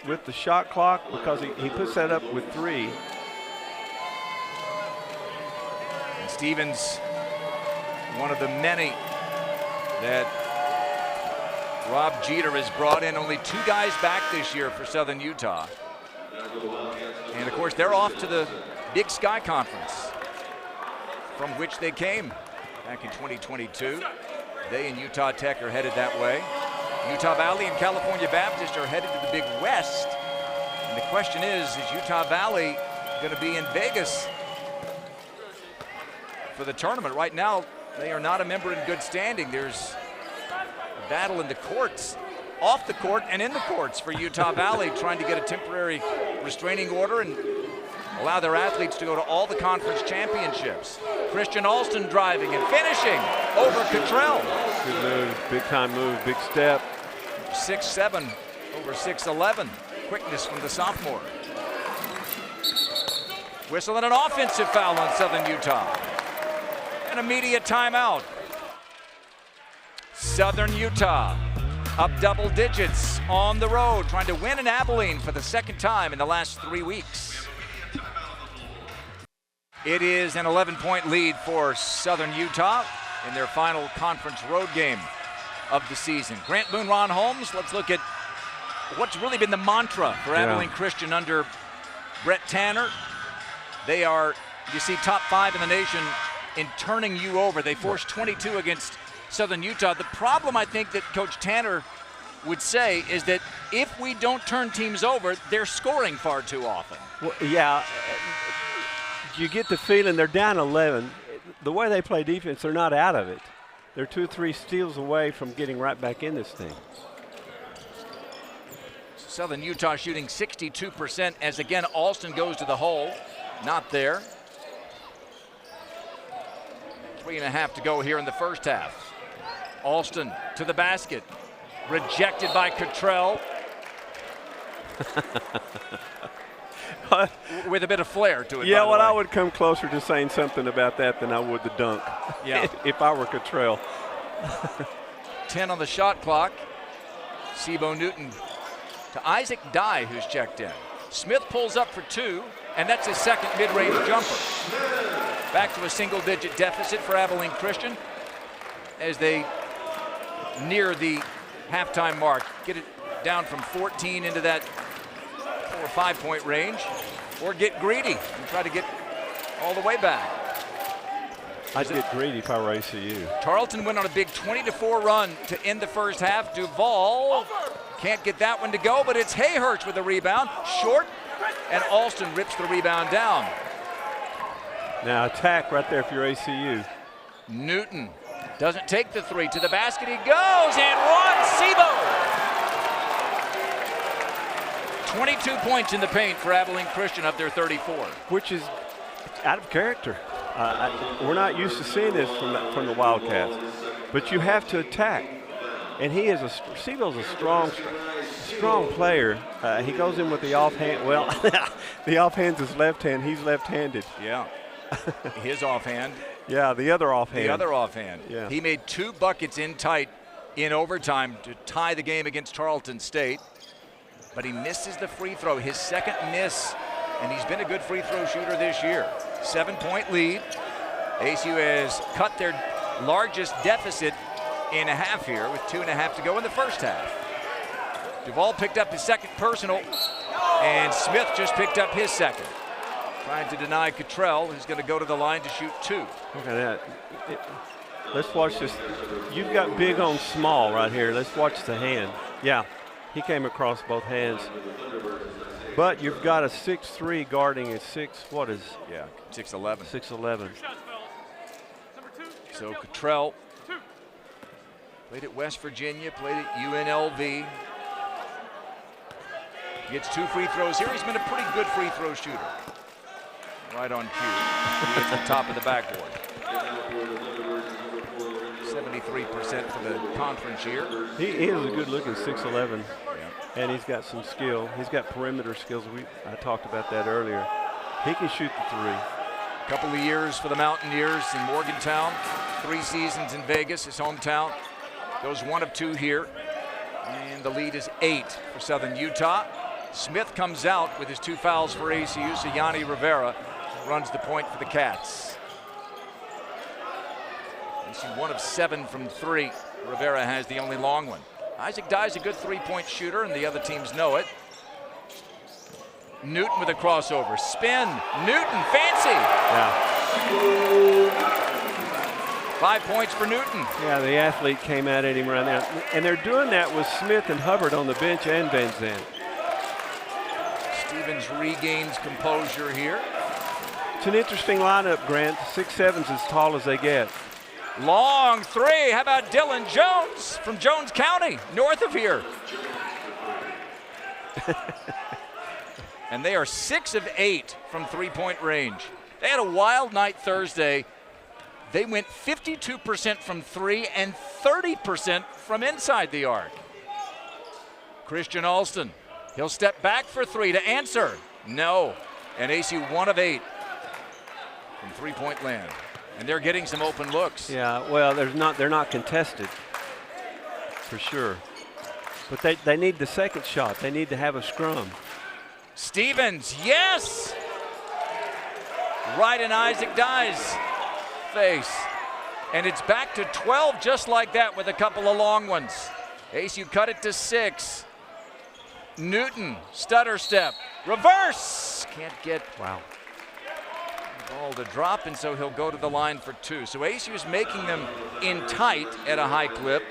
with the shot clock, because he puts that up with 3. And Stevens, one of the many that Rob Jeter has brought in. Only 2 guys back this year for Southern Utah. And of course, they're off to the Big Sky Conference, from which they came back in 2022. They and Utah Tech are headed that way. Utah Valley and California Baptist are headed to the Big West. And the question is Utah Valley going to be in Vegas for the tournament? Right now, they are not a member in good standing. There's a battle in the courts, off the court and in the courts for Utah Valley, trying to get a temporary restraining order and allow their athletes to go to all the conference championships. Christian Alston driving and finishing over Cottrell. Good move, big time move, big step. 6'7" over 6'11". Quickness from the sophomore. Whistle and an offensive foul on Southern Utah. An immediate timeout. Southern Utah up double digits on the road, trying to win in Abilene for the 2nd time in the last 3 weeks. It is an 11-point lead for Southern Utah in their final conference road game of the season. Grant Boone, Ron Holmes, let's look at what's really been the mantra for Abilene Christian under Brett Tanner. They are, you see, top 5 in the nation in turning you over. They forced 22 against Southern Utah. The problem, I think, that Coach Tanner would say is that if we don't turn teams over, they're scoring far too often. Well, yeah, you get the feeling they're down 11. The way they play defense, they're not out of it. They're 2 or 3 steals away from getting right back in this thing. Southern Utah shooting 62% as again Alston goes to the hole. Not there. 3.5 to go here in the first half. Alston to the basket. Rejected by Cottrell. With a bit of flair to it. Yeah, well, I would come closer to saying something about that than I would the dunk. Yeah. If I were Cottrell. 10 on the shot clock. Sebo Newton to Isaac Dye, who's checked in. Smith pulls up for 2, and that's his 2nd mid-range jumper. Back to a single-digit deficit for Abilene Christian as they near the halftime mark. Get it down from 14 into that 4 or 5 point range, or get greedy and try to get all the way back. I'd get greedy if I were ACU. Tarleton went on a big 20-4 run to end the first half. Duval can't get that one to go, but it's Hayhurst with the rebound. Short, and Alston rips the rebound down. Now attack right there if you're ACU. Newton doesn't take the 3. To the basket he goes, and Ron Sebo. 22 points in the paint for Abilene Christian of their 34. Which is out of character. We're not used to seeing this from the Wildcats. But you have to attack. And he is Sebo's a strong player. He goes in with the offhand. Well, the offhand's his left hand. He's left-handed. Yeah. His offhand. Yeah, the other offhand. The other offhand. Yeah. He made 2 buckets in tight in overtime to tie the game against Tarleton State. But he misses the free throw, his 2nd miss. And he's been a good free throw shooter this year. 7-point lead. ACU has cut their largest deficit in a half here with 2.5 to go in the first half. Duval picked up his 2nd personal, and Smith just picked up his 2nd. Trying to deny Cottrell, who's going to go to the line to shoot 2. Look at that. Let's watch this. You've got big on small right here. Let's watch the hand. Yeah, he came across both hands. But you've got a 6'3" guarding a 6'11". 6'11". So Cottrell played at West Virginia, played at UNLV. Gets 2 free throws here. He's been a pretty good free throw shooter. Right on cue. He hits the top of the backboard. 73% for the conference year. He is a good-looking 6'11", and he's got some skill. He's got perimeter skills. I talked about that earlier. He can shoot the 3. Couple of years for the Mountaineers in Morgantown. 3 seasons in Vegas, his hometown. Goes 1 of 2 here. And the lead is 8 for Southern Utah. Smith comes out with his 2 fouls for ACU, so Yanni Rivera runs the point for the Cats. ACU 1 of 7 from 3. Rivera has the only long one. Isaac Dye's a good 3-point shooter, and the other teams know it. Newton with a crossover. Spin. Newton, fancy. Yeah. 5 points for Newton. Yeah, the athlete came at him right now. And they're doing that with Smith and Hubbard on the bench and Van Zandt. Stevens regains composure here. It's an interesting lineup, Grant. 6'7's as tall as they get. Long 3. How about Dylan Jones from Jones County, north of here? And they are 6 of 8 from 3-point range. They had a wild night Thursday. They went 52% from 3 and 30% from inside the arc. Christian Alston, he'll step back for 3 to answer. No. And ACU 1 of 8 from 3-point land. And they're getting some open looks. Yeah, well, they're not contested, for sure. But they need the second shot. They need to have a scrum. Stevens, yes! Right in Isaac Dye's face. And it's back to 12 just like that with a couple of long ones. ACU cut it to 6. Newton, stutter step, reverse! Can't get the ball to drop, and so he'll go to the line for 2. So ACU is making them in tight at a high clip.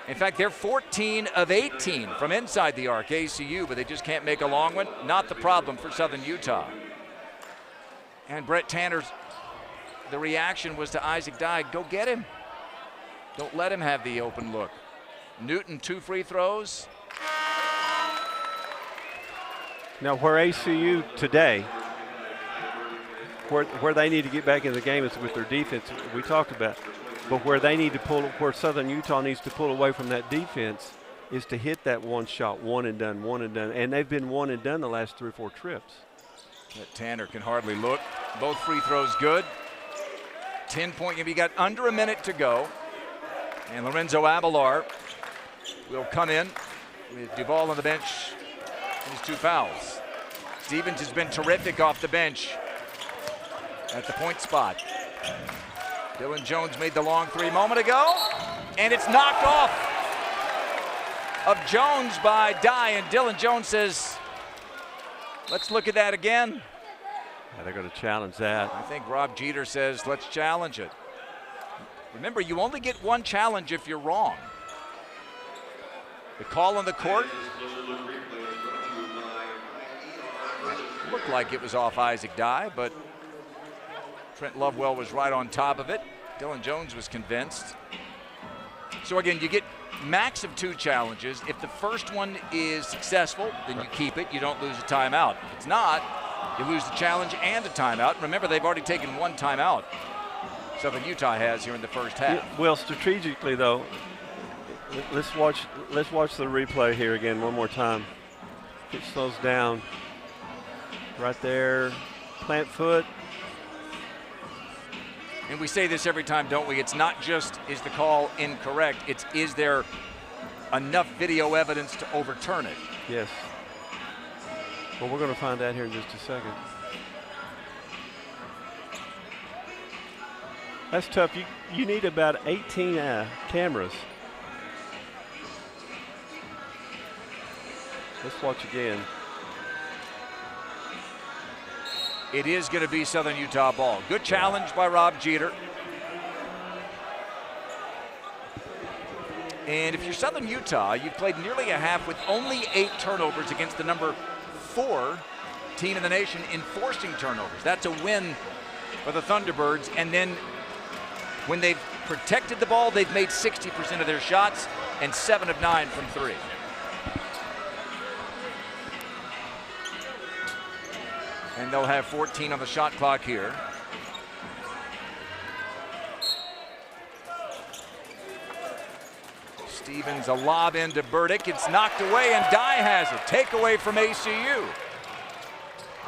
In fact, they're 14 of 18 from inside the arc, ACU, but they just can't make a long one. Not the problem for Southern Utah. And Brett Tanner's, the reaction was to Isaac Dye, go get him. Don't let him have the open look. Newton, 2 free throws. Now, where ACU today, where they need to get back in the game is with their defense, we talked about. But where they need to where Southern Utah needs to pull away from that defense is to hit that one shot, one and done. And they've been one and done the last 3 or 4 trips. That Tanner can hardly look. Both free throws good. 10-point game. You got under a minute to go. And Lorenzo Abelar will come in with Duval on the bench and his 2 fouls. Stevens has been terrific off the bench at the point spot. Dylan Jones made the long 3 a moment ago, and it's knocked off of Jones by Dye, and Dylan Jones says, let's look at that again. Yeah, they're going to challenge that. I think Rob Jeter says, let's challenge it. Remember, you only get 1 challenge if you're wrong. The call on the court looked like it was off Isaac Dye, but Trent Lovewell was right on top of it. Dylan Jones was convinced. So again, you get max of 2 challenges. If the first one is successful, then you keep it. You don't lose a timeout. If it's not, you lose the challenge and a timeout. Remember, they've already taken 1 timeout. Southern Utah has here in the first half. Yeah, well, strategically though, let's watch the replay here again one more time. It slows down right there. Plant foot. And we say this every time, don't we? It's not just, is the call incorrect? It's, is there enough video evidence to overturn it? Yes. Well, we're going to find out here in just a second. That's tough. You need about 18 cameras. Let's watch again. It is going to be Southern Utah ball. Good challenge by Rob Jeter. And if you're Southern Utah, you've played nearly a half with only 8 turnovers against the number 4 team in the nation in forcing turnovers. That's a win for the Thunderbirds. And then when they've protected the ball, they've made 60% of their shots and 7 of 9 from 3. And they'll have 14 on the shot clock here. Stevens, a lob into Burdick. It's knocked away, and Dye has it. Takeaway from ACU.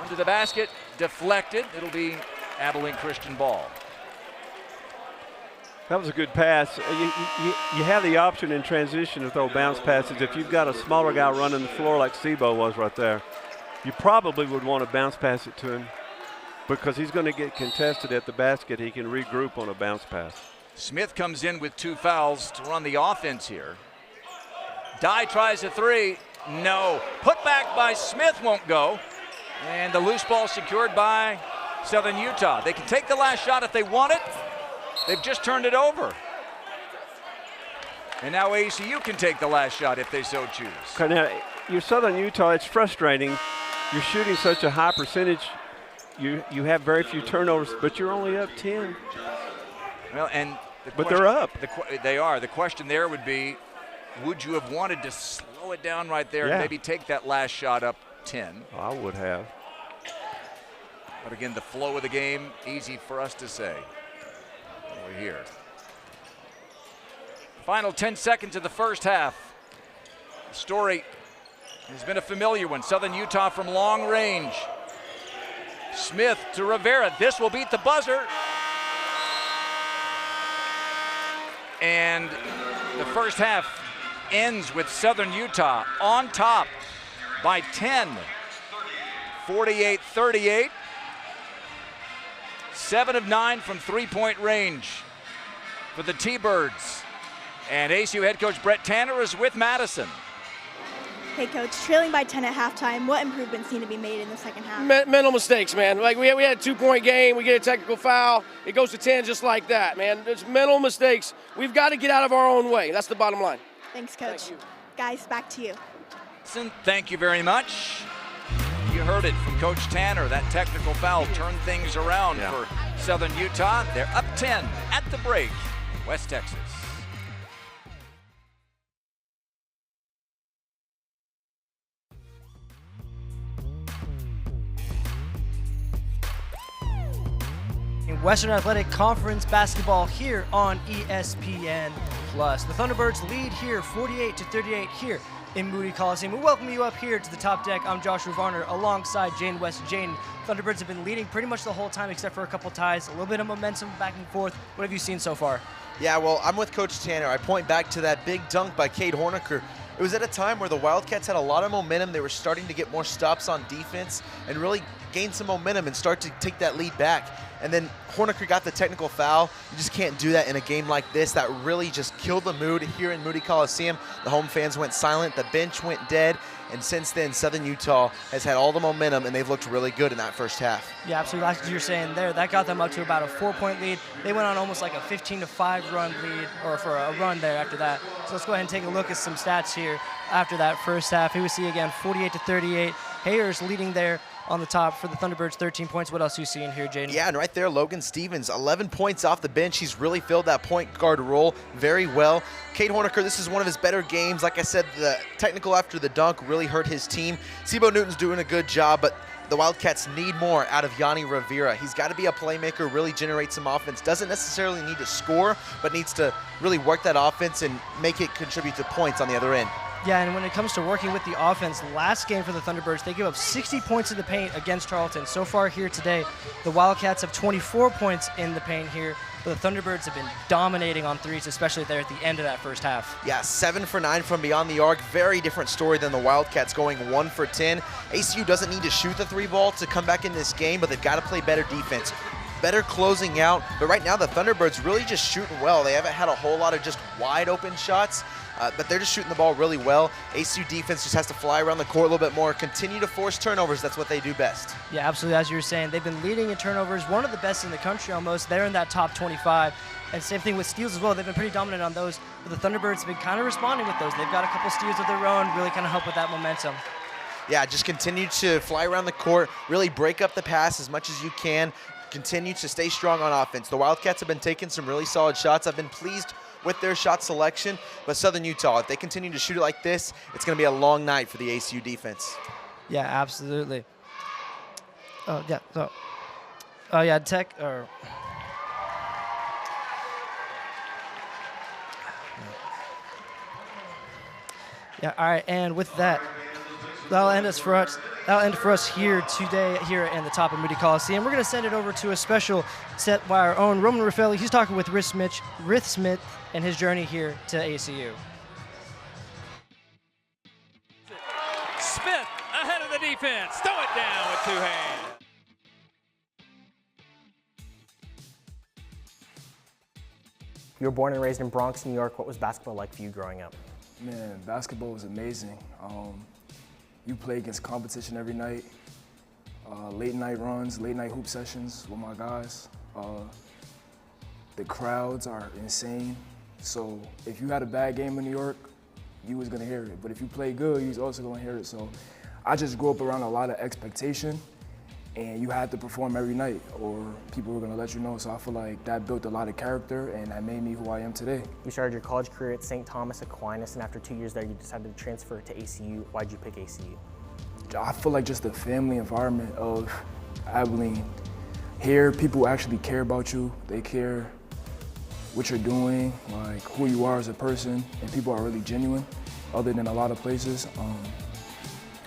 Under the basket, deflected. It'll be Abilene Christian ball. That was a good pass. You have the option in transition to throw bounce passes. If you've got a smaller guy running the floor like Sebo was right there, you probably would want to bounce pass it to him because he's going to get contested at the basket. He can regroup on a bounce pass. Smith comes in with 2 fouls to run the offense here. Dye tries a 3. No. Put back by Smith won't go. And the loose ball secured by Southern Utah. They can take the last shot if they want it. They've just turned it over. And now ACU can take the last shot if they so choose. Okay, now, you're Southern Utah. It's frustrating. You're shooting such a high percentage. You have very few turnovers, but you're only up 10. Well, and but they're up. They are. The question there would be, would you have wanted to slow it down right there and maybe take that last shot up 10? I would have. But again, the flow of the game, easy for us to say. Over here. Final 10 seconds of the first half. The story has been a familiar one. Southern Utah from long range. Smith to Rivera. This will beat the buzzer. And the first half ends with Southern Utah on top by 10. 48-38. 7 of 9 from three-point range for the T-Birds. And ACU head coach Brett Tanner is with Madison. Hey, Coach, trailing by 10 at halftime, what improvements need to be made in the second half? Mental mistakes, man. Like we had a 2-point game, we get a technical foul, it goes to 10 just like that, man. There's mental mistakes. We've got to get out of our own way. That's the bottom line. Thanks, Coach. Thank you. Guys, back to you. Thank you very much. You heard it from Coach Tanner. That technical foul turned things around for Southern Utah. They're up 10 at the break, West Texas. Western Athletic Conference basketball here on ESPN+. The Thunderbirds lead here 48-38 here in Moody Coliseum. We welcome you up here to the top deck. I'm Joshua Varner alongside Jane West. Jane, Thunderbirds have been leading pretty much the whole time except for a couple ties. A little bit of momentum back and forth. What have you seen so far? Yeah, well, I'm with Coach Tanner. I point back to that big dunk by Cade Horniker. It was at a time where the Wildcats had a lot of momentum. They were starting to get more stops on defense and really gain some momentum and start to take that lead back. And then Horniker got the technical foul. You just can't do that in a game like this. That really just killed the mood here in Moody Coliseum. The home fans went silent. The bench went dead. And since then, Southern Utah has had all the momentum, and they've looked really good in that first half. Yeah, absolutely. Like you're saying there, that got them up to about a 4-point lead. They went on almost like a 15-5 run lead, or for a run there after that. So let's go ahead and take a look at some stats here after that first half. Here we see again 48-38. Hayers leading there on the top for the Thunderbirds, 13 points. What else are you seeing here, Jaden? Yeah, and right there, Logan Stevens, 11 points off the bench. He's really filled that point guard role very well. Cade Horniker, this is one of his better games. Like I said, the technical after the dunk really hurt his team. Sebo Newton's doing a good job, but the Wildcats need more out of Yanni Rivera. He's got to be a playmaker, really generate some offense. Doesn't necessarily need to score, but needs to really work that offense and make it contribute to points on the other end. Yeah, and when it comes to working with the offense, last game for the Thunderbirds, they gave up 60 points in the paint against Tarleton. So far here today, the Wildcats have 24 points in the paint here, but the Thunderbirds have been dominating on threes, especially there at the end of that first half. Yeah, 7 for 9 from beyond the arc. Very different story than the Wildcats going 1 for 10. ACU doesn't need to shoot the 3-ball to come back in this game, but they've got to play better defense. Better closing out, but right now the Thunderbirds really just shooting well. They haven't had a whole lot of just wide open shots, but they're just shooting the ball really well. ACU defense just has to fly around the court a little bit more, continue to force turnovers. That's what they do best. Yeah, absolutely. As you were saying, they've been leading in turnovers, one of the best in the country almost. They're in that top 25. And same thing with steals as well. They've been pretty dominant on those. But the Thunderbirds have been kind of responding with those. They've got a couple steals of their own, really kind of help with that momentum. Yeah, just continue to fly around the court, really break up the pass as much as you can, continue to stay strong on offense. The Wildcats have been taking some really solid shots. I've been pleased with their shot selection, but Southern Utah, if they continue to shoot it like this, it's going to be a long night for the ACU defense. Yeah, absolutely. Oh, yeah. So, oh, yeah, Tech or. Yeah, all right, and with that, that'll end it for us here today, here in the top of Moody Coliseum. We're going to send it over to a special set by our own Roman Raffaelli. He's talking with Rith Smith and his journey here to ACU. Smith ahead of the defense. Throw it down with 2 hands. You were born and raised in Bronx, New York. What was basketball like for you growing up? Man, basketball was amazing. You play against competition every night, late night runs, late night hoop sessions with my guys. The crowds are insane. So if you had a bad game in New York, you was gonna hear it. But if you play good, you was also gonna hear it. So I just grew up around a lot of expectation, and you had to perform every night or people were gonna let you know. So I feel like that built a lot of character and that made me who I am today. You started your college career at St. Thomas Aquinas, and after 2 years there, you decided to transfer to ACU. Why'd you pick ACU? I feel like just the family environment of Abilene. Here, people actually care about you. They care what you're doing, like who you are as a person, and people are really genuine, other than a lot of places.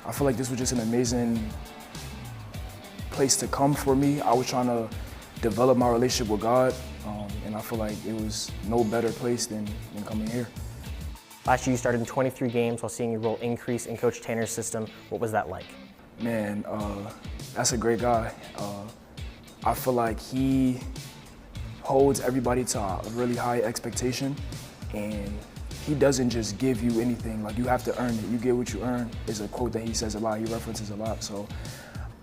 I feel like this was just an amazing place to come for me. I was trying to develop my relationship with God, and I feel like it was no better place than coming here. Last year you started in 23 games while seeing your role increase in Coach Tanner's system. What was that like? Man, that's a great guy. I feel like he holds everybody to a really high expectation, and he doesn't just give you anything. Like, you have to earn it. You get what you earn is a quote that he says a lot, he references a lot. So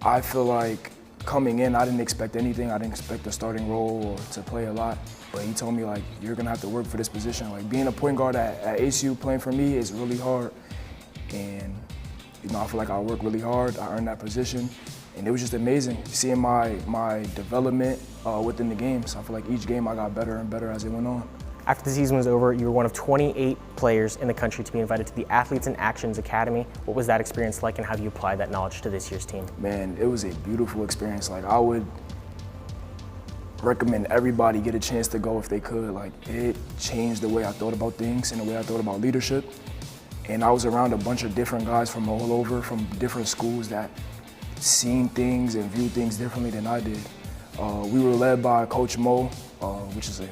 I feel like coming in, I didn't expect anything. I didn't expect a starting role or to play a lot. But he told me, like, you're gonna have to work for this position. Like, being a point guard at ACU playing for me is really hard. And, you know, I feel like I worked really hard. I earned that position. And it was just amazing seeing my development within the games. I feel like each game I got better and better as it went on. After the season was over, you were one of 28 players in the country to be invited to the Athletes in Actions Academy. What was that experience like, and how do you apply that knowledge to this year's team? Man, it was a beautiful experience. Like, I would recommend everybody get a chance to go if they could. Like, it changed the way I thought about things and the way I thought about leadership. And I was around a bunch of different guys from all over, from different schools that seen things and viewed things differently than I did. We were led by Coach Mo, which is a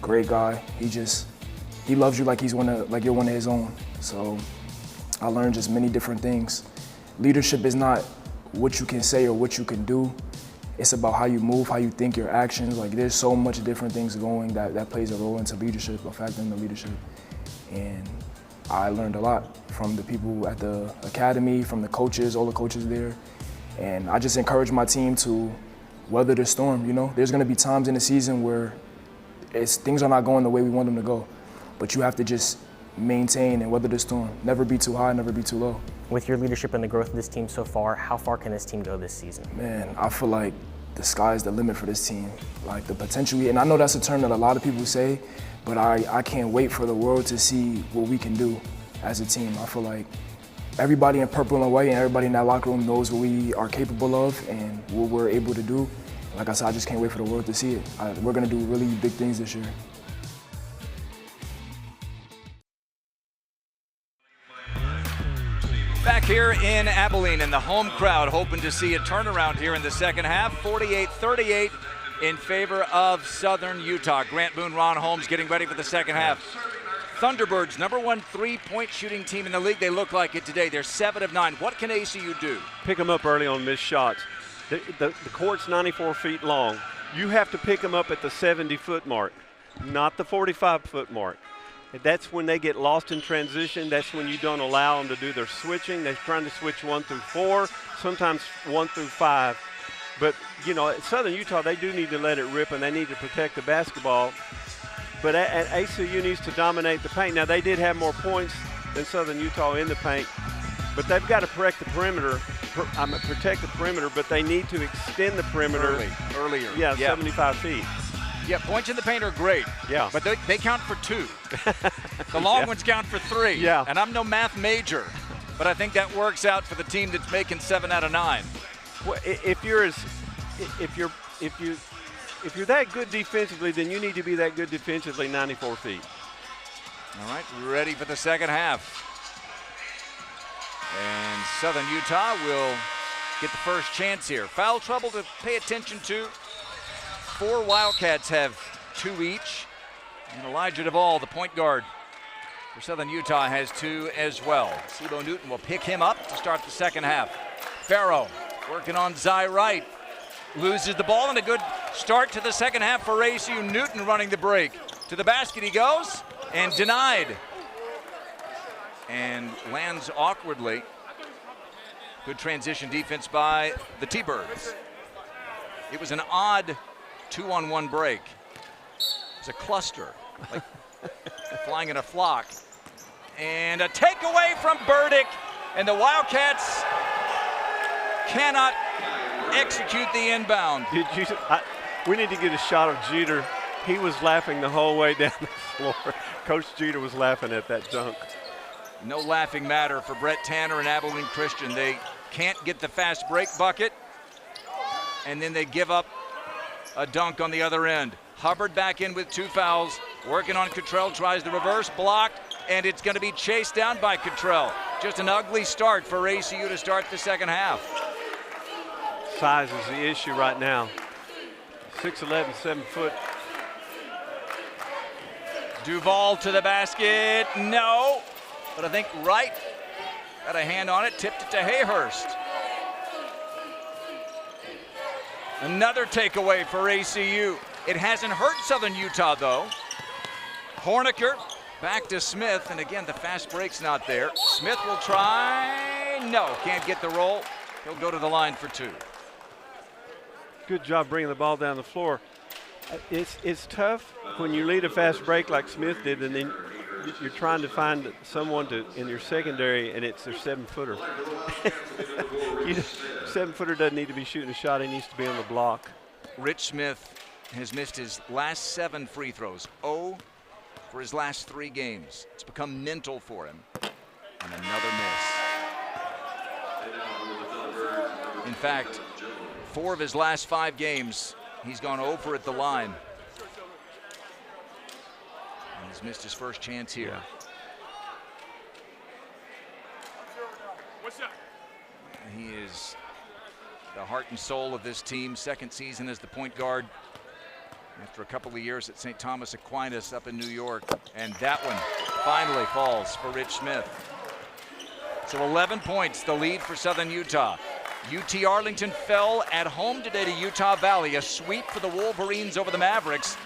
great guy. He loves you like you're one of his own. So I learned just many different things. Leadership is not what you can say or what you can do. It's about how you move, how you think, your actions. Like, there's so much different things going that plays a role into leadership, a factor in the leadership. And I learned a lot from the people at the academy, from the coaches, all the coaches there. And I just encourage my team to weather the storm, you know? There's gonna be times in the season where things are not going the way we want them to go. But you have to just maintain and weather the storm. Never be too high, never be too low. With your leadership and the growth of this team so far, how far can this team go this season? Man, I feel like the sky's the limit for this team. Like, the potential, and I know that's a term that a lot of people say, but I can't wait for the world to see what we can do as a team. I feel like everybody in purple and white and everybody in that locker room knows what we are capable of and what we're able to do. Like I said, I just can't wait for the world to see it. We're gonna do really big things this year. Back here in Abilene, and the home crowd hoping to see a turnaround here in the second half. 48-38 in favor of Southern Utah. Grant Boone, Ron Holmes getting ready for the second half. Thunderbirds, #1 3-point shooting team in the league. They look like it today. They're 7 of 9. What can ACU do? Pick them up early on missed shots. The court's 94 feet long. You have to pick them up at the 70-foot mark, not the 45-foot mark. That's when they get lost in transition. That's when you don't allow them to do their switching. They're trying to switch 1 through 4, sometimes 1 through 5. But, you know, at Southern Utah, they do need to let it rip, and they need to protect the basketball. But ACU needs to dominate the paint. Now, they did have more points than Southern Utah in the paint, but they've got to protect the perimeter, but they need to extend the perimeter. Earlier. Yeah, 75 feet. Yeah, points in the paint are great. Yeah. But they count for 2. The long ones count for 3. Yeah. And I'm no math major, but I think that works out for the team that's making 7 out of 9. Well, if you're that good defensively, then you need to be that good defensively 94 feet. All right, ready for the second half. And Southern Utah will get the first chance here. Foul trouble to pay attention to. 4 Wildcats have 2 each. And Elijah Duvall, the point guard for Southern Utah, has 2 as well. Sibo Newton will pick him up to start the second half. Farrow working on Zy Wright. Loses the ball, and a good start to the second half for ACU. Newton running the break. To the basket he goes, and denied. And lands awkwardly. Good transition defense by the T-Birds. It was an odd 2-on-1 break. It was a cluster, like flying in a flock. And a takeaway from Burdick, and the Wildcats cannot execute the inbound. We need to get a shot of Jeter. He was laughing the whole way down the floor. Coach Jeter was laughing at that dunk. No laughing matter for Brett Tanner and Abilene Christian. They can't get the fast break bucket, and then they give up a dunk on the other end. Hubbard back in with 2 fouls, working on Cottrell, tries the reverse, blocked, and it's going to be chased down by Cottrell. Just an ugly start for ACU to start the second half. Size is the issue right now. 6'11", 7 foot. Duvall to the basket, no. But I think Wright got a hand on it, tipped it to Hayhurst. Another takeaway for ACU. It hasn't hurt Southern Utah though. Horniker back to Smith, and again the fast break's not there. Smith will try, no, can't get the roll. He'll go to the line for 2. Good job bringing the ball down the floor. It's tough when you lead a fast break like Smith did, and then you're trying to find someone in your secondary, and it's their 7-footer. 7-footer doesn't need to be shooting a shot. He needs to be on the block. Rich Smith has missed his last 7 free throws. 0 for his last 3 games. It's become mental for him. And another miss. In fact, 4 of his last 5 games, he's gone over at the line. And he's missed his first chance here. He is the heart and soul of this team. 2nd season as the point guard after a couple of years at St. Thomas Aquinas up in New York. And that one finally falls for Rich Smith. So 11 points, the lead for Southern Utah. UT Arlington fell at home today to Utah Valley. A sweep for the Wolverines over the Mavericks.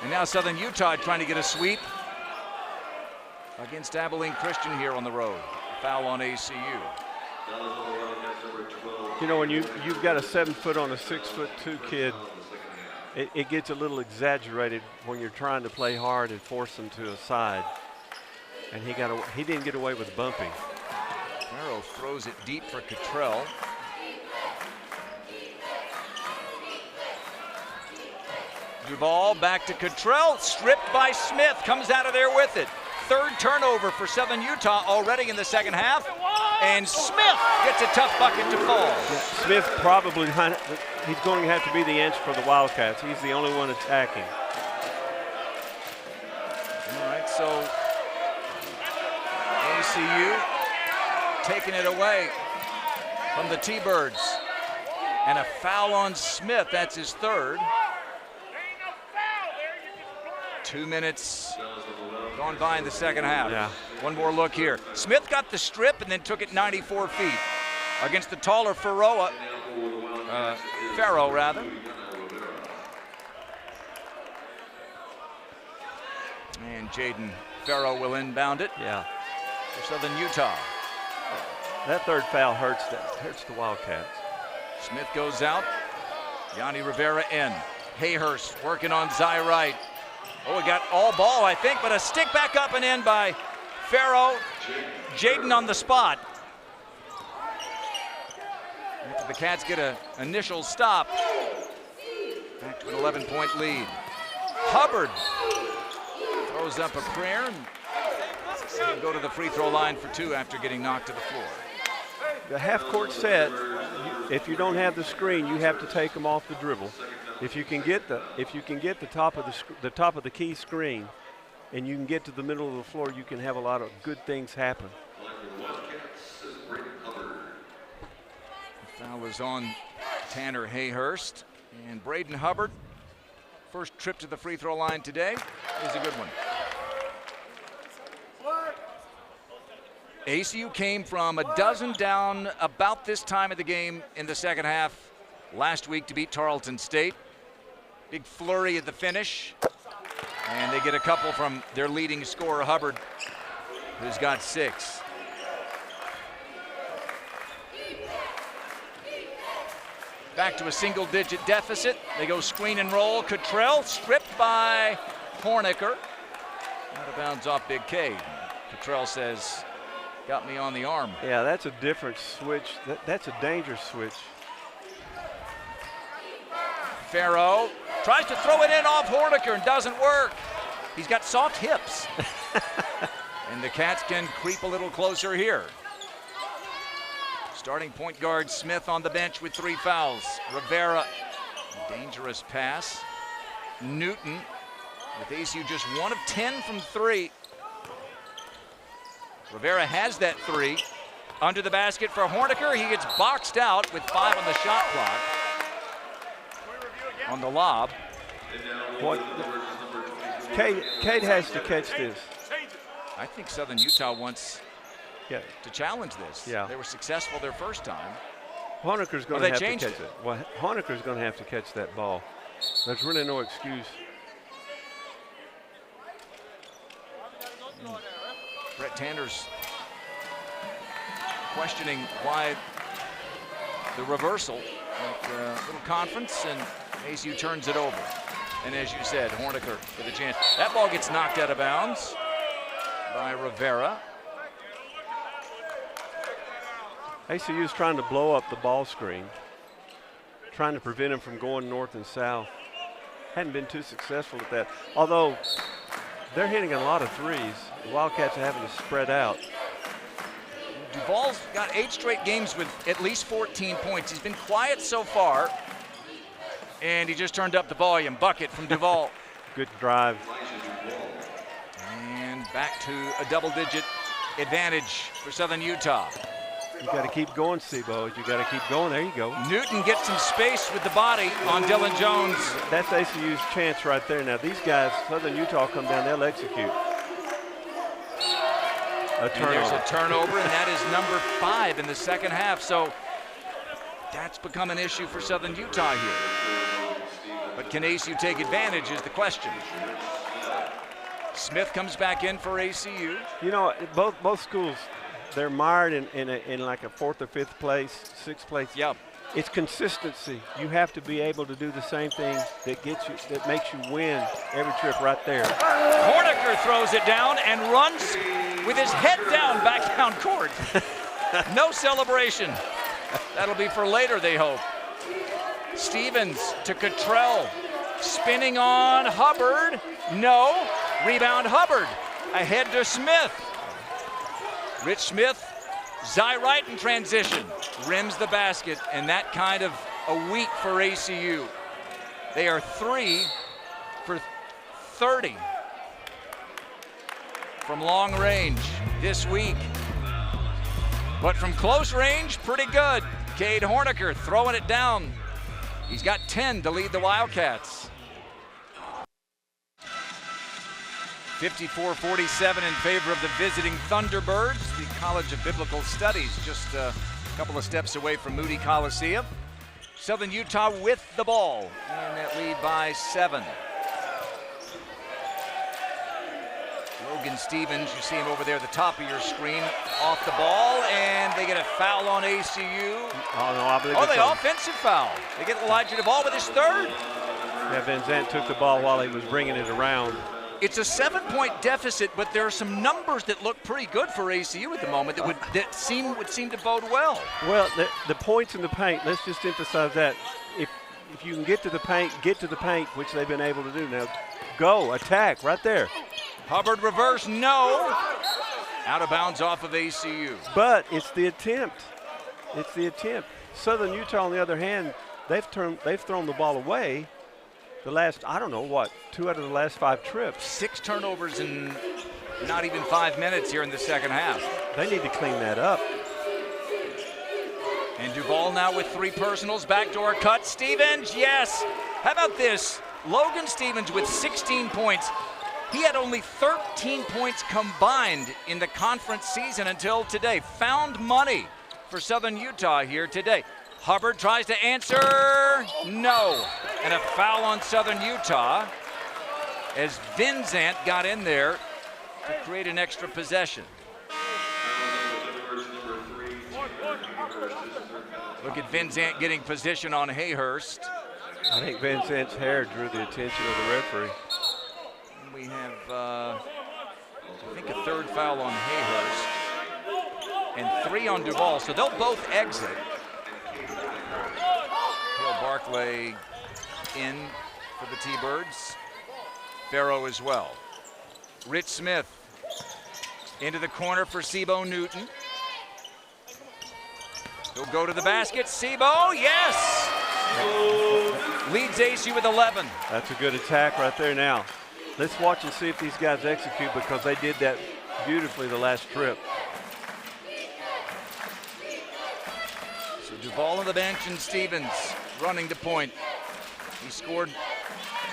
And now Southern Utah trying to get a sweep against Abilene Christian here on the road. Foul on ACU. You know, when you've got a 7-foot on a 6'2" kid, it gets a little exaggerated when you're trying to play hard and force them to a side. And he didn't get away with bumping. Farrow throws it deep for Cottrell. Duvall back to Cottrell, stripped by Smith, comes out of there with it. 3rd turnover for Southern Utah already in the second half, and Smith gets a tough bucket to fall. Yeah, Smith probably, he's going to have to be the answer for the Wildcats. He's the only one attacking. All right, so ACU taking it away from the T-Birds. And a foul on Smith, that's his 3rd. 2 minutes gone by in the second half. Yeah. One more look here. Smith got the strip and then took it 94 feet against the taller Farrow. And Jaden Farrow will inbound it. Yeah. For Southern Utah. That 3rd foul hurts the Wildcats. Smith goes out. Yanni Rivera in. Hayhurst working on Zy Wright. Oh, we got all ball, I think, but a stick back up and in by Farrow. Jaden on the spot. After the Cats get an initial stop, back to an 11-point lead. Hubbard throws up a prayer and he'll go to the free throw line for 2 after getting knocked to the floor. The half-court set, if you don't have the screen, you have to take them off the dribble. If you can get the top of the key screen, and you can get to the middle of the floor, you can have a lot of good things happen. The foul is on Tanner Hayhurst, and Braden Hubbard. First trip to the free throw line today is a good one. ACU came from a dozen down about this time of the game in the second half last week to beat Tarleton State. Big flurry at the finish, and they get a couple from their leading scorer, Hubbard, who's got 6. Back to a single-digit deficit. They go screen and roll. Cottrell stripped by Horniker. Out of bounds off Big K. Cottrell says, got me on the arm. Yeah, that's a different switch. That's a dangerous switch. Farrow tries to throw it in off Horniker and doesn't work. He's got soft hips. And the Cats can creep a little closer here. Starting point guard Smith on the bench with 3 fouls. Rivera, dangerous pass. Newton with ACU just 1 of 10 from 3. Rivera has that 3. Under the basket for Horniker. He gets boxed out with 5 on the shot clock. On the lob. Cade has to catch this. I think Southern Utah wants to challenge this. Yeah. They were successful their first time. Honeker's going to have to catch it. Well, Honeker's going to have to catch that ball. There's really no excuse. Brett Tanner's questioning why the reversal at the little conference, and ACU turns it over. And as you said, Horniker with a chance. That ball gets knocked out of bounds by Rivera. ACU is trying to blow up the ball screen, trying to prevent him from going north and south. Hadn't been too successful at that. Although they're hitting a lot of threes. The Wildcats are having to spread out. Duvall's got 8 straight games with at least 14 points. He's been quiet so far, and he just turned up the volume. Bucket from Duvall. Good drive. And back to a double-digit advantage for Southern Utah. You got to keep going, Seabows. You got to keep going. There you go. Newton gets some space with the body on Dylan Jones. That's ACU's chance right there. Now these guys, Southern Utah come down, they'll execute. A turnover. And there's a turnover, and that is number 5 in the second half. So that's become an issue for Southern Utah here. But can ACU take advantage is the question. Smith comes back in for ACU. You know, both schools, they're mired in like a 4th or 5th place, 6th place. Yep. It's consistency. You have to be able to do the same thing that makes you win every trip right there. Horniker throws it down and runs with his head down back down court. No celebration. That'll be for later, they hope. Stevens to Cottrell. Spinning on Hubbard. No. Rebound Hubbard. Ahead to Smith. Rich Smith, Zyrite in transition, rims the basket, and that kind of a week for ACU. They are 3 for 30 from long range this week. But from close range, pretty good. Cade Horniker throwing it down. He's got 10 to lead the Wildcats. 54-47 in favor of the visiting Thunderbirds. The College of Biblical Studies just a couple of steps away from Moody Coliseum. Southern Utah with the ball and that lead by 7. Logan Stevens, you see him over there at the top of your screen, off the ball, and they get a foul on ACU. Oh, no, I believe the offensive foul. They get Elijah Duvall with his 3rd. Yeah, Van Zandt took the ball while he was bringing it around. It's a 7-point deficit, but there are some numbers that look pretty good for ACU at the moment that would seem to bode well. Well, the points in the paint, let's just emphasize that. If you can get to the paint, which they've been able to do now. Go, attack, right there. Hubbard reverse, no. Out of bounds off of ACU. But it's the attempt. It's the attempt. Southern Utah, on the other hand, they've thrown the ball away the last, I don't know what, 2 out of the last 5 trips. 6 turnovers in not even 5 minutes here in the second half. They need to clean that up. And Duval now with 3 personals. Backdoor cut. Stevens, yes. How about this? Logan Stevens with 16 points. He had only 13 points combined in the conference season until today. Found money for Southern Utah here today. Hubbard tries to answer, no. And a foul on Southern Utah as Vinzant got in there to create an extra possession. Look at Vinzant getting position on Hayhurst. I think Vinzant's hair drew the attention of the referee. We have, I think, a 3rd foul on Hayhurst and 3 on Duval, so they'll both exit. Hill Barclay in for the T-Birds. Farrow as well. Rich Smith into the corner for Sebo Newton. He'll go to the basket. Sebo, yes! Leads ACU with 11. That's a good attack right there now. Let's watch and see if these guys execute, because they did that beautifully the last trip. So Duval on the bench and Stevens running the point. He scored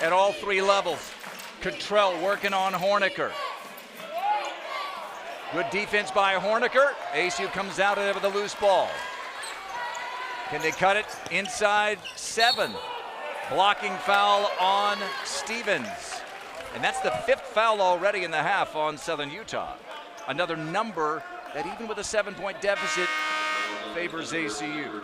at all 3 levels. Cottrell working on Horniker. Good defense by Horniker. ACU comes out of there with a loose ball. Can they cut it? Inside 7. Blocking foul on Stevens. And that's the 5th foul already in the half on Southern Utah. Another number that, even with a 7-point deficit, favors ACU.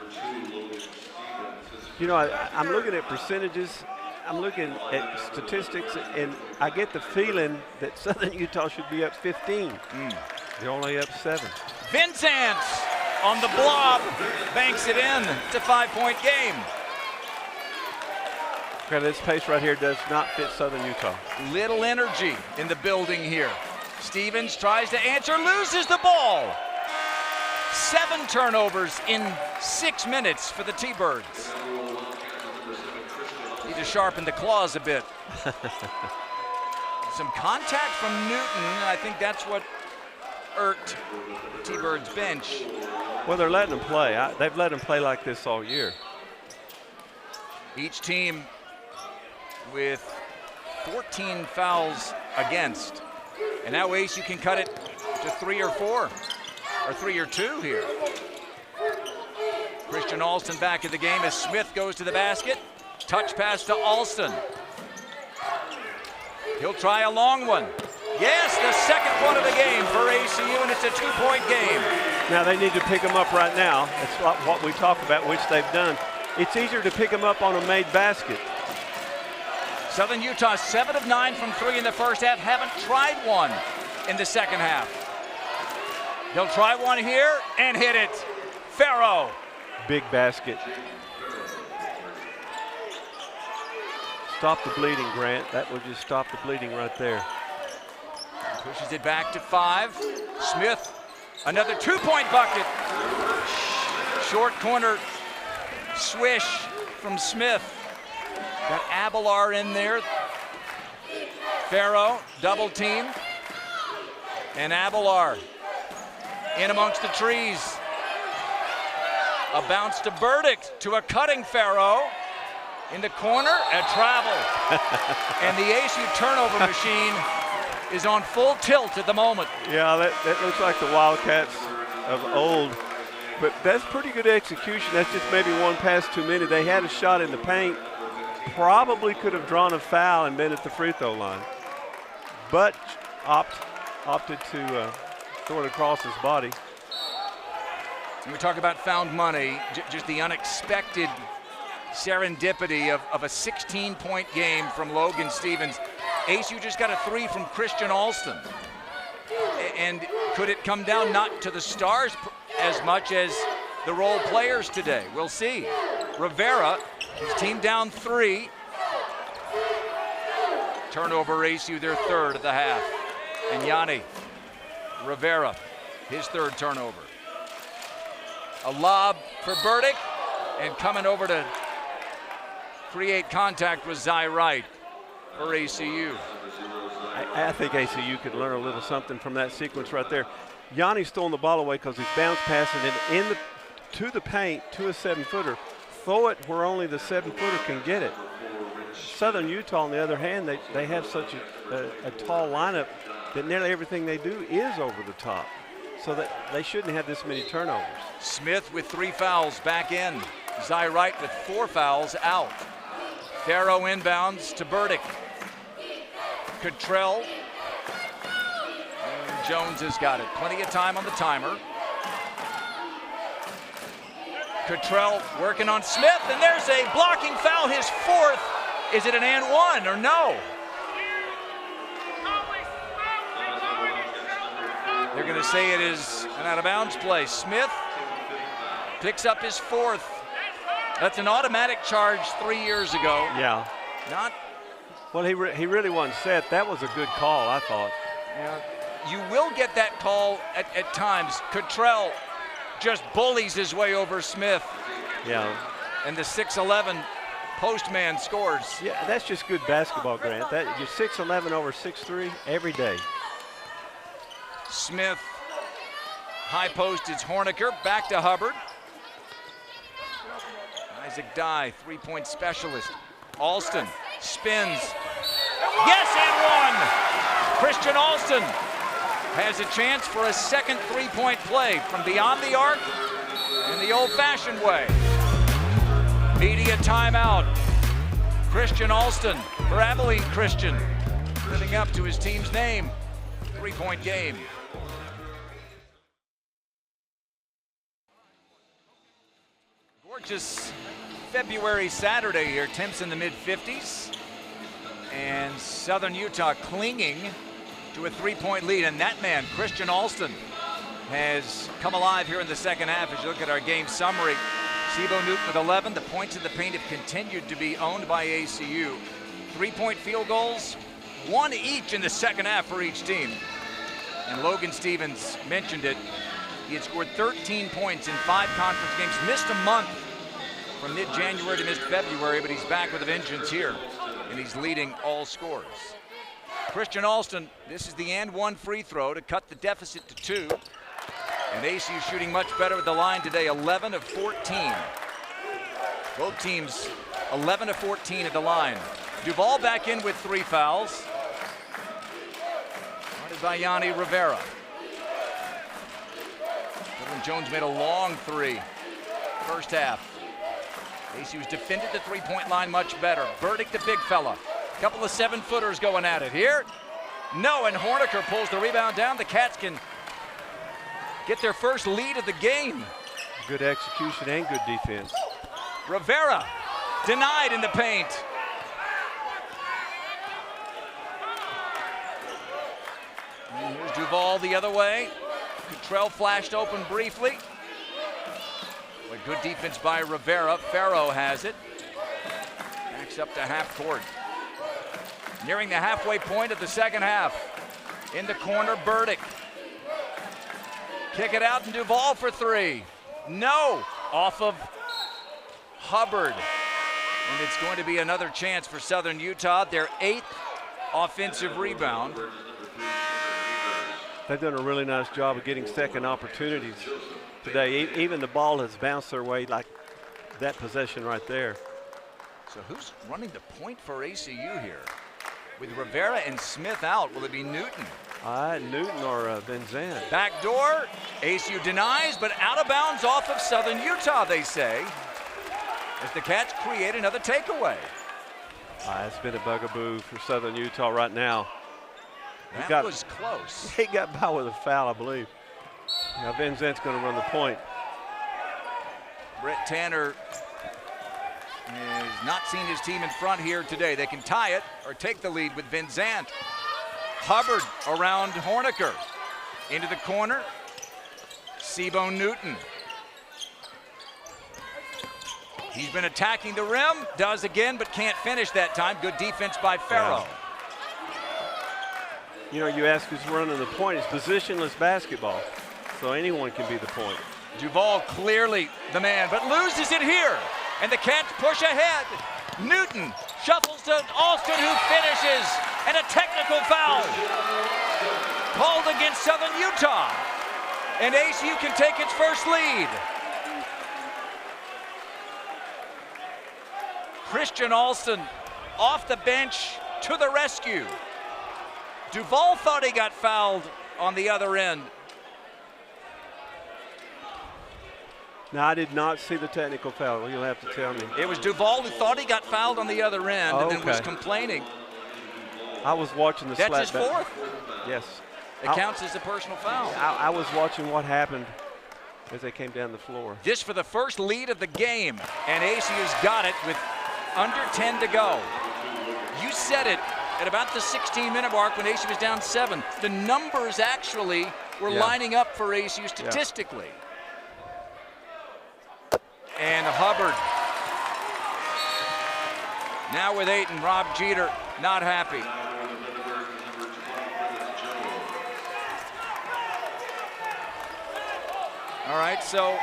You know, I'm looking at percentages. I'm looking at statistics, and I get the feeling that Southern Utah should be up 15. They're only up 7. Vinzant on the blob, banks it in. It's a 5-point game. Okay, this pace right here does not fit Southern Utah. Little energy in the building here. Stevens tries to answer, loses the ball. 7 turnovers in 6 minutes for the T-Birds. Need to sharpen the claws a bit. Some contact from Newton, and I think that's what irked the T-Birds bench. Well, they're letting them play. They've let them play like this all year. Each team with 14 fouls against. And now ACU can cut it to 3 or 4, or 3 or 2 here. Christian Alston back in the game as Smith goes to the basket. Touch pass to Alston. He'll try a long one. Yes, the second one of the game for ACU, and it's a 2-point game. Now they need to pick them up right now. It's what we talk about, which they've done. It's easier to pick them up on a made basket. Southern Utah 7 of 9 from 3 in the first half. Haven't tried one in the second half. He'll try one here and hit it. Farrow. Big basket. Stop the bleeding, Grant. That would just stop the bleeding right there. Pushes it back to 5. Smith, another 2-point bucket. Short corner swish from Smith. Got Abelar in there. Farrow, double team. And Abelar in amongst the trees. A bounce to Burdick, to a cutting Farrow. In the corner, a travel. And the ACU turnover machine is on full tilt at the moment. Yeah, that looks like the Wildcats of old. But that's pretty good execution. That's just maybe one pass too many. They had a shot in the paint. Probably could have drawn a foul and been at the free throw line. But opted to throw it across his body. When we talk about found money, just the unexpected serendipity of a 16-point game from Logan Stevens. ACU just got a 3 from Christian Alston. And could it come down not to the stars as much as the role players today? We'll see. Rivera, his team down 3. Turnover ACU, their third of the half. And Yanni Rivera, his third turnover. A lob for Burdick, and coming over to create contact was Zy Wright for ACU. I think ACU could learn a little something from that sequence right there. Yanni's throwing the ball away because he's bounce passing it to the paint to a 7-footer. Throw it where only the 7-footer can get it. Southern Utah, on the other hand, they have such a tall lineup that nearly everything they do is over the top. So that they shouldn't have this many turnovers. Smith with 3 fouls back in. Zy Wright with 4 fouls out. Farrow inbounds to Burdick. Cottrell. And Jones has got it. Plenty of time on the timer. Cottrell working on Smith, and there's a blocking foul, his 4th. Is it an and one or no? They're going to say it is an out-of-bounds play. Smith picks up his 4th. That's an automatic charge 3 years ago. Yeah. Not. Well, he really wasn't set. That was a good call, I thought. Yeah. You will get that call at times. Cottrell just bullies his way over Smith. Yeah. And the 6'11" postman scores. Yeah, that's just good basketball, Grant. That you're 6'11" over 6'3" every day. Smith, high post, it's Horniker, back to Hubbard. Isaac Dye, 3-point specialist. Alston spins. Yes, and one! Christian Alston has a chance for a second 3-point play from beyond the arc in the old-fashioned way. Media timeout. Christian Alston for Abilene Christian, living up to his team's name. 3-point game. Gorgeous February Saturday here. Temps in the mid-50s. And Southern Utah clinging to a 3-point lead. And that man, Christian Alston, has come alive here in the second half. As you look at our game summary, Sibo Newton with 11. The points in the paint have continued to be owned by ACU. 3-point field goals, 1 each in the second half for each team. And Logan Stevens mentioned it. He had scored 13 points in 5 conference games. Missed a month from mid-January to mid-February, but he's back with a vengeance here, and he's leading all scorers. Christian Alston, this is the and one free throw to cut the deficit to 2. And ACU shooting much better with the line today, 11 of 14. Both teams 11 of 14 at the line. Duval back in with 3 fouls. Guarded by Yanni Rivera. Dylan Jones made a long 3 first half. ACU's defended the 3-point line much better. Burdick, the big fella. A couple of 7-footers going at it here. No, and Horniker pulls the rebound down. The Cats can get their first lead of the game. Good execution and good defense. Rivera denied in the paint. And here's Duval the other way. Cottrell flashed open briefly. But good defense by Rivera. Farrow has it. Backs up to half court. Nearing the halfway point of the second half. In the corner, Burdick. Kick it out, and Duval for 3. No, off of Hubbard. And it's going to be another chance for Southern Utah, their 8th offensive rebound. They've done a really nice job of getting second opportunities today. Even the ball has bounced their way, like that possession right there. So who's running the point for ACU here? With Rivera and Smith out, will it be Newton? Newton or Van Zandt. Back door, ACU denies, but out of bounds off of Southern Utah, they say, as the Cats create another takeaway. It's been a bugaboo for Southern Utah right now. That was close. He got by with a foul, I believe. Now Van Zandt's going to run the point. Brett Tanner has not seen his team in front here today. They can tie it or take the lead with Vin Zant. Hubbard around Horniker. Into the corner. Seabone Newton. He's been attacking the rim, does again, but can't finish that time. Good defense by Farrow. Yeah. You know, you ask who's running the point. It's positionless basketball, so anyone can be the point. Duval clearly the man, but loses it here. And the Cats push ahead. Newton shuffles to Alston, who finishes. And a technical foul called against Southern Utah. And ACU can take its first lead. Christian Alston off the bench to the rescue. Duval thought he got fouled on the other end. Now, I did not see the technical foul. You'll have to tell me. It was Duval who thought he got fouled on the other end and then was Okay. complaining. I was watching the That's slap his back. fourth. Yes. It counts as a personal foul. I was watching what happened as they came down the floor. This for the first lead of the game, and ACU's got it with under 10 to go. You said it at about the 16-minute mark when ACU was down 7. The numbers actually were lining up for ACU statistically. And Hubbard. Now with 8, and Rob Jeter not happy. All right, so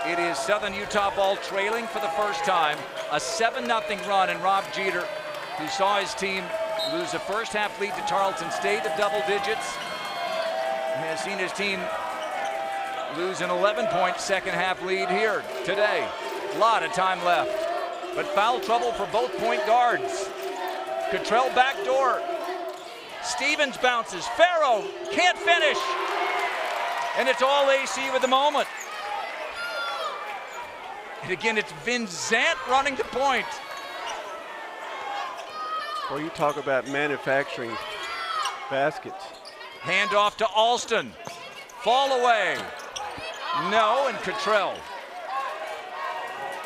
it is Southern Utah ball trailing for the first time. A 7-0 run, and Rob Jeter, who saw his team lose a first half lead to Tarleton State of double digits, has seen his team lose an 11-point second half lead here today. A lot of time left, but foul trouble for both point guards. Cottrell backdoor. Stevens bounces. Farrow can't finish. And it's all ACU at the moment. And again, it's Vin Zant running the point. Well, you talk about manufacturing baskets. Hand off to Alston. Fall away. No, and Cottrell.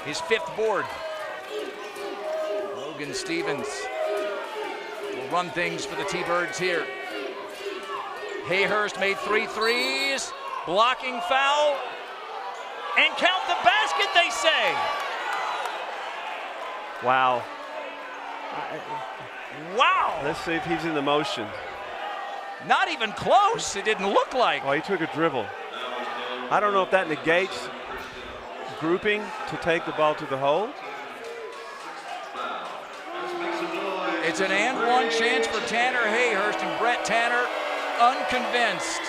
His 5th board. Logan Stevens will run things for the T-Birds here. Hayhurst made 3 threes. Blocking foul. And count the basket, they say. Wow. Wow. Let's see if he's in the motion. Not even close, it didn't look like. Oh, he took a dribble. I don't know if that negates grouping to take the ball to the hole. It's an and one chance for Tanner Hayhurst, and Brett Tanner unconvinced.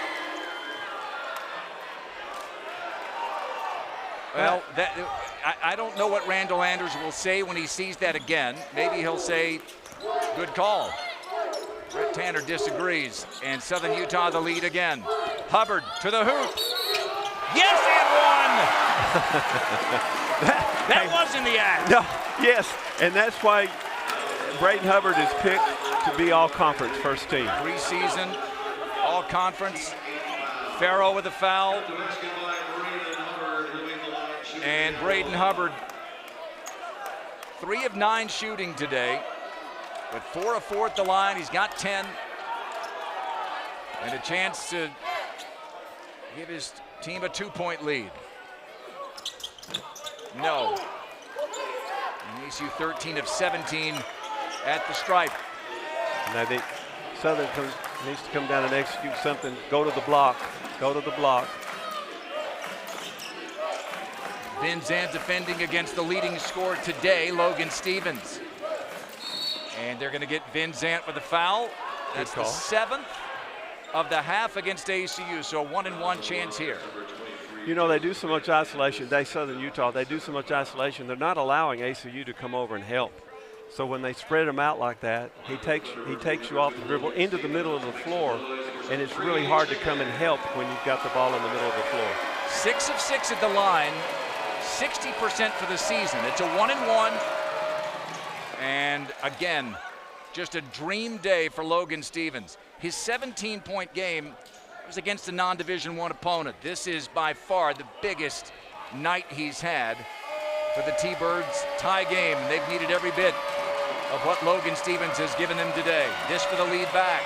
Well, I don't know what Randall Anders will say when he sees that again. Maybe he'll say, good call. Brett Tanner disagrees, and Southern Utah the lead again. Hubbard to the hoop. Yes, and one! That was in the act. No, yes, and that's why Braden Hubbard is picked to be all-conference first team. Preseason, all-conference. Farrow with a foul. And Braden Hubbard, 3 of 9 shooting today, but 4 of 4 at the line. He's got 10. And a chance to give his team a 2-point lead. No. And ECU 13 of 17 at the stripe. And I think Southern needs to come down and execute something. Go to the block. Go to the block. Vin Zant defending against the leading scorer today, Logan Stevens. And they're going to get Vin Zant with a foul. That's the 7th of the half against ACU, so a 1-and-1 chance here. You know, they do so much isolation. Southern Utah, they do so much isolation. They're not allowing ACU to come over and help. So when they spread them out like that, he takes you off the dribble into the middle of the floor, and it's really hard to come and help when you've got the ball in the middle of the floor. 6 of 6 at the line. 60% for the season. It's a 1-and-1. And again, just a dream day for Logan Stevens. His 17-point game was against a non-Division I opponent. This is by far the biggest night he's had. for the T-Birds tie game. They've needed every bit of what Logan Stevens has given them today. This for the lead back.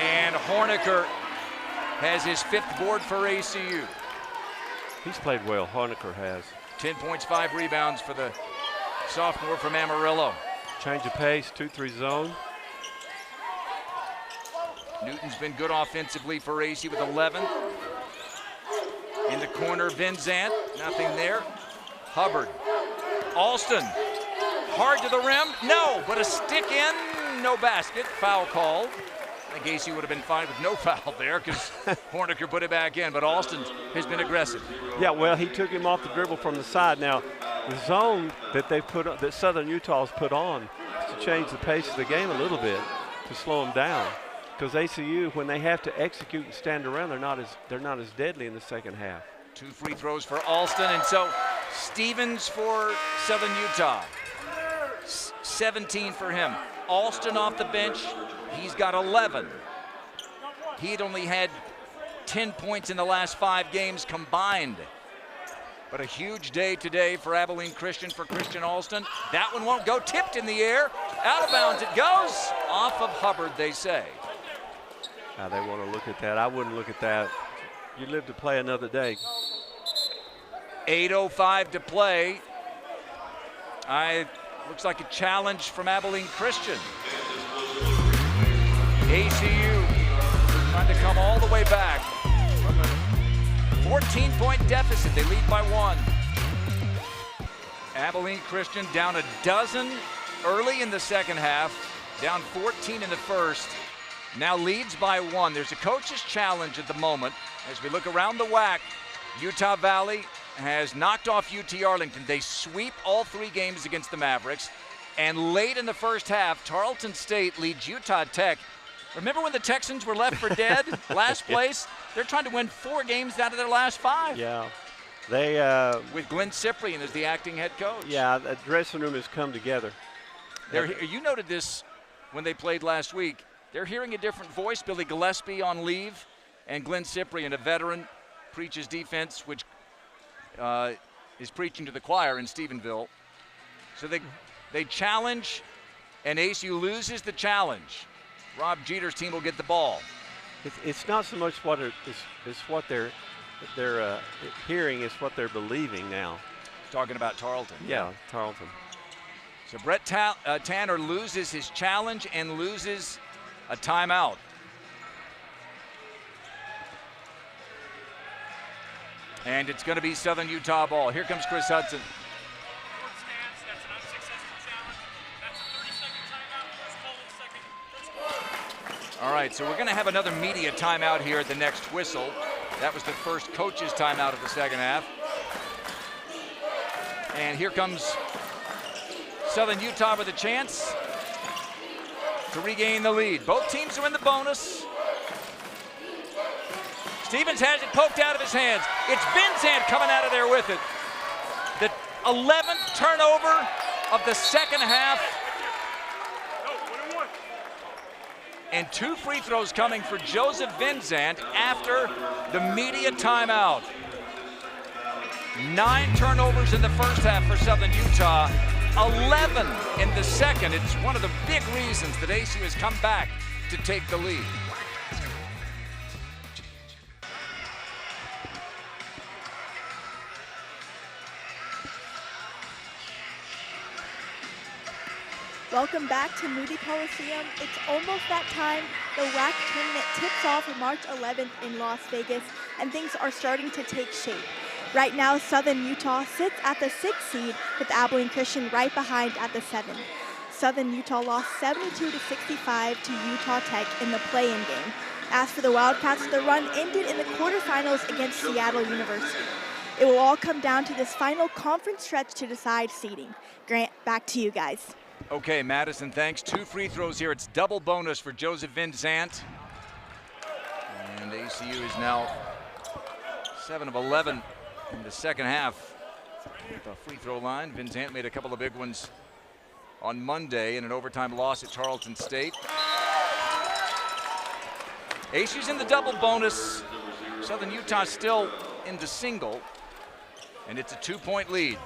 And Horniker has his 5th board for ACU. He's played well, Horniker has. 10 points, 5 rebounds for the sophomore from Amarillo. Change of pace, 2-3 zone. Newton's been good offensively for AC with 11. In the corner, Vincent, nothing there. Hubbard, Alston, hard to the rim, no, but a stick in, no basket, foul called. I think AC would have been fine with no foul there because Horniker put it back in, but Alston has been aggressive. Yeah, well, he took him off the dribble from the side. Now, the zone that they put that Southern Utah's put on is to change the pace of the game a little bit to slow them down. Because ACU, when they have to execute and stand around, they're not as deadly in the second half. 2 free throws for Alston, and so Stevens for Southern Utah. 17 for him. Alston off the bench, he's got 11. He'd only had 10 points in the last 5 games combined. But a huge day today for Abilene Christian, for Christian Alston. That one won't go, tipped in the air. Out of bounds it goes. Off of Hubbard, they say. Now they want to look at that. I wouldn't look at that. You live to play another day. 8:05 to play. Looks like a challenge from Abilene Christian. ACU trying to come all the way back from a 14-point deficit. They lead by 1. Abilene Christian down a dozen early in the second half, down 14 in the first. Now leads by 1. There's a coach's challenge at the moment. As we look around the WAC, Utah Valley has knocked off UT Arlington. They sweep all 3 games against the Mavericks. And late in the first half, Tarleton State leads Utah Tech. Remember when the Texans were left for dead, last place? They're trying to win 4 games out of their last 5. Yeah. They with Glenn Cyprian as the acting head coach. Yeah, the dressing room has come together. You noted this when they played last week. They're hearing a different voice. Billy Gillespie on leave, and Glenn Cyprian, a veteran, preaches defense, which is preaching to the choir in Stephenville. So they challenge, and ACU loses the challenge. Rob Jeter's team will get the ball. It's not so much what what they're hearing, it's what they're believing now. Talking about Tarleton. Yeah, Tarleton. So Brett Tanner loses his challenge and loses a timeout. And it's going to be Southern Utah ball. Here comes Chris Hudson. All right, so we're going to have another media timeout here at the next whistle. That was the first coach's timeout of the second half. And here comes Southern Utah with a chance to regain the lead. Both teams are in the bonus. Stevens has it poked out of his hands. It's Vincent coming out of there with it. The 11th turnover of the second half. And 2 free throws coming for Joseph Vincent after the media timeout. 9 turnovers in the first half for Southern Utah, 11 in the second. It's one of the big reasons that ACU has come back to take the lead. Welcome back to Moody Coliseum. It's almost that time. The WAC tournament tips off on March 11th in Las Vegas, and things are starting to take shape. Right now, Southern Utah sits at the 6th seed with Abilene Christian right behind at the 7th. Southern Utah lost 72-65 to Utah Tech in the play-in game. As for the Wildcats, the run ended in the quarterfinals against Seattle University. It will all come down to this final conference stretch to decide seeding. Grant, back to you guys. Okay, Madison, thanks. 2 free throws here. It's double bonus for Joseph Vincent. And ACU is now 7 of 11 in the second half at the free throw line. Vincent made a couple of big ones on Monday in an overtime loss at Tarleton State. ACU's in the double bonus. Southern Utah still in the single. And it's a 2-point lead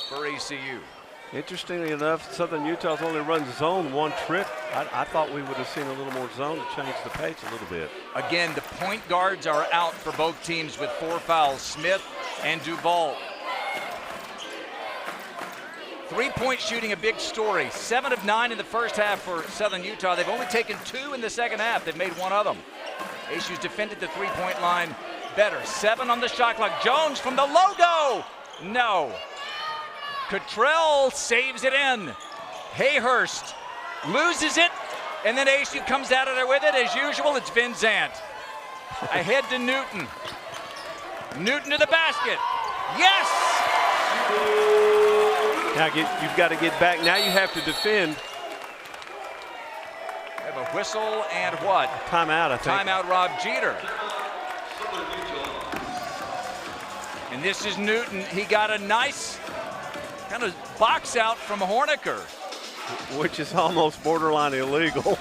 for ACU. Interestingly enough, Southern Utah's only run zone one trip. I thought we would have seen a little more zone to change the pace a little bit. Again, the point guards are out for both teams with 4 fouls, Smith and Duval. 3-point shooting, a big story. 7 of 9 in the first half for Southern Utah. They've only taken 2 in the second half. They've made 1 of them. ACU's defended the 3-point line better. 7 on the shot clock. Jones from the logo. No. Cottrell saves it in. Hayhurst loses it, and then ACU comes out of there with it. As usual, it's Vin Zant. Ahead to Newton. Newton to the basket. Yes! Now you've got to get back. Now you have to defend. Have a whistle and what? Timeout, I think. Timeout, Rob Jeter. And this is Newton. He got a nice kind of box out from Horniker. Which is almost borderline illegal.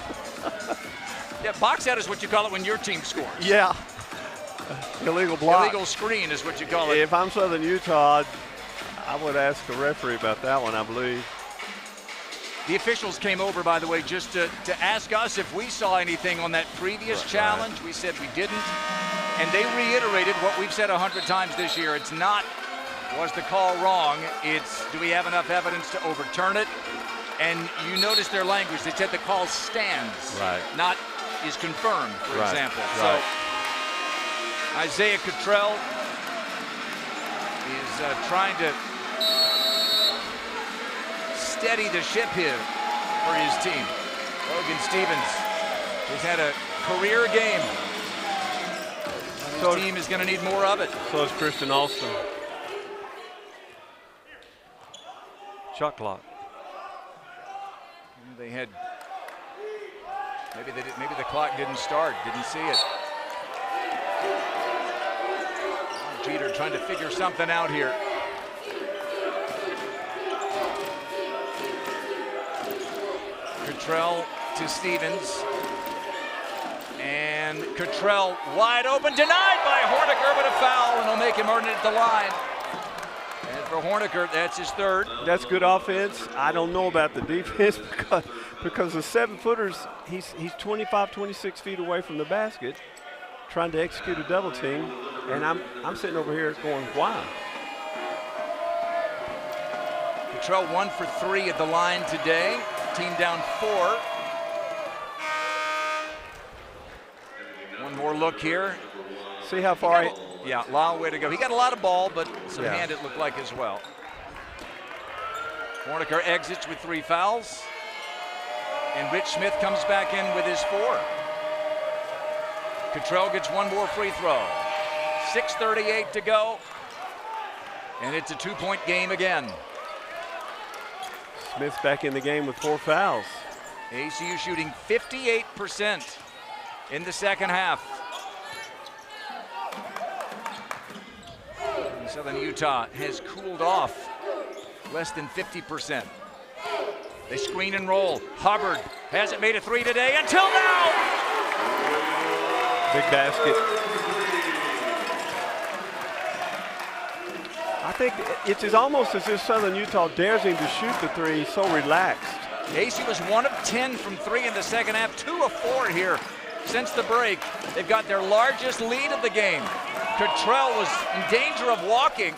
Yeah, box out is what you call it when your team scores. Yeah. Illegal block. Illegal screen is what you call it. If I'm Southern Utah, I would ask the referee about that one, I believe. The officials came over, by the way, just to ask us if we saw anything on that previous challenge. Right. We said we didn't. And they reiterated what we've said 100 times this year. It's not, was the call wrong? It's, do we have enough evidence to overturn it? And you notice their language. They said the call stands, right, not is confirmed, for right. example. Right. So Isaiah Cottrell is trying to steady the ship here for his team. Logan Stevens has had a career game. His team is going to need more of it. So is Christian Alston. Shot clock. They had maybe the clock didn't start, didn't see it. Jeter trying to figure something out here. Cottrell to Stevens. And Cottrell wide open, denied by Horniker, but a foul, and he'll make him earn it at the line. And for Horniker, that's his 3rd. That's good offense. I don't know about the defense because the 7-footers, he's 25, 26 feet away from the basket, trying to execute a double team, and I'm sitting over here going, why? Cottrell 1 for 3 at the line today. Team down 4. One more look here. See how far yeah, long way to go. He got a lot of ball, but some hand it looked like as well. Horniker exits with 3 fouls. And Rich Smith comes back in with his 4. Cottrell gets 1 more free throw. 6:38 to go. And it's a 2-point game again. Smith's back in the game with 4 fouls. ACU shooting 58% in the second half. Southern Utah has cooled off, less than 50%. They screen and roll. Hubbard hasn't made a 3 today until now. Big basket. I think it's almost as if Southern Utah dares him to shoot the 3. He's so relaxed. ACU was 1 of 10 from 3 in the second half, 2 of 4 here since the break. They've got their largest lead of the game. Cottrell was in danger of walking.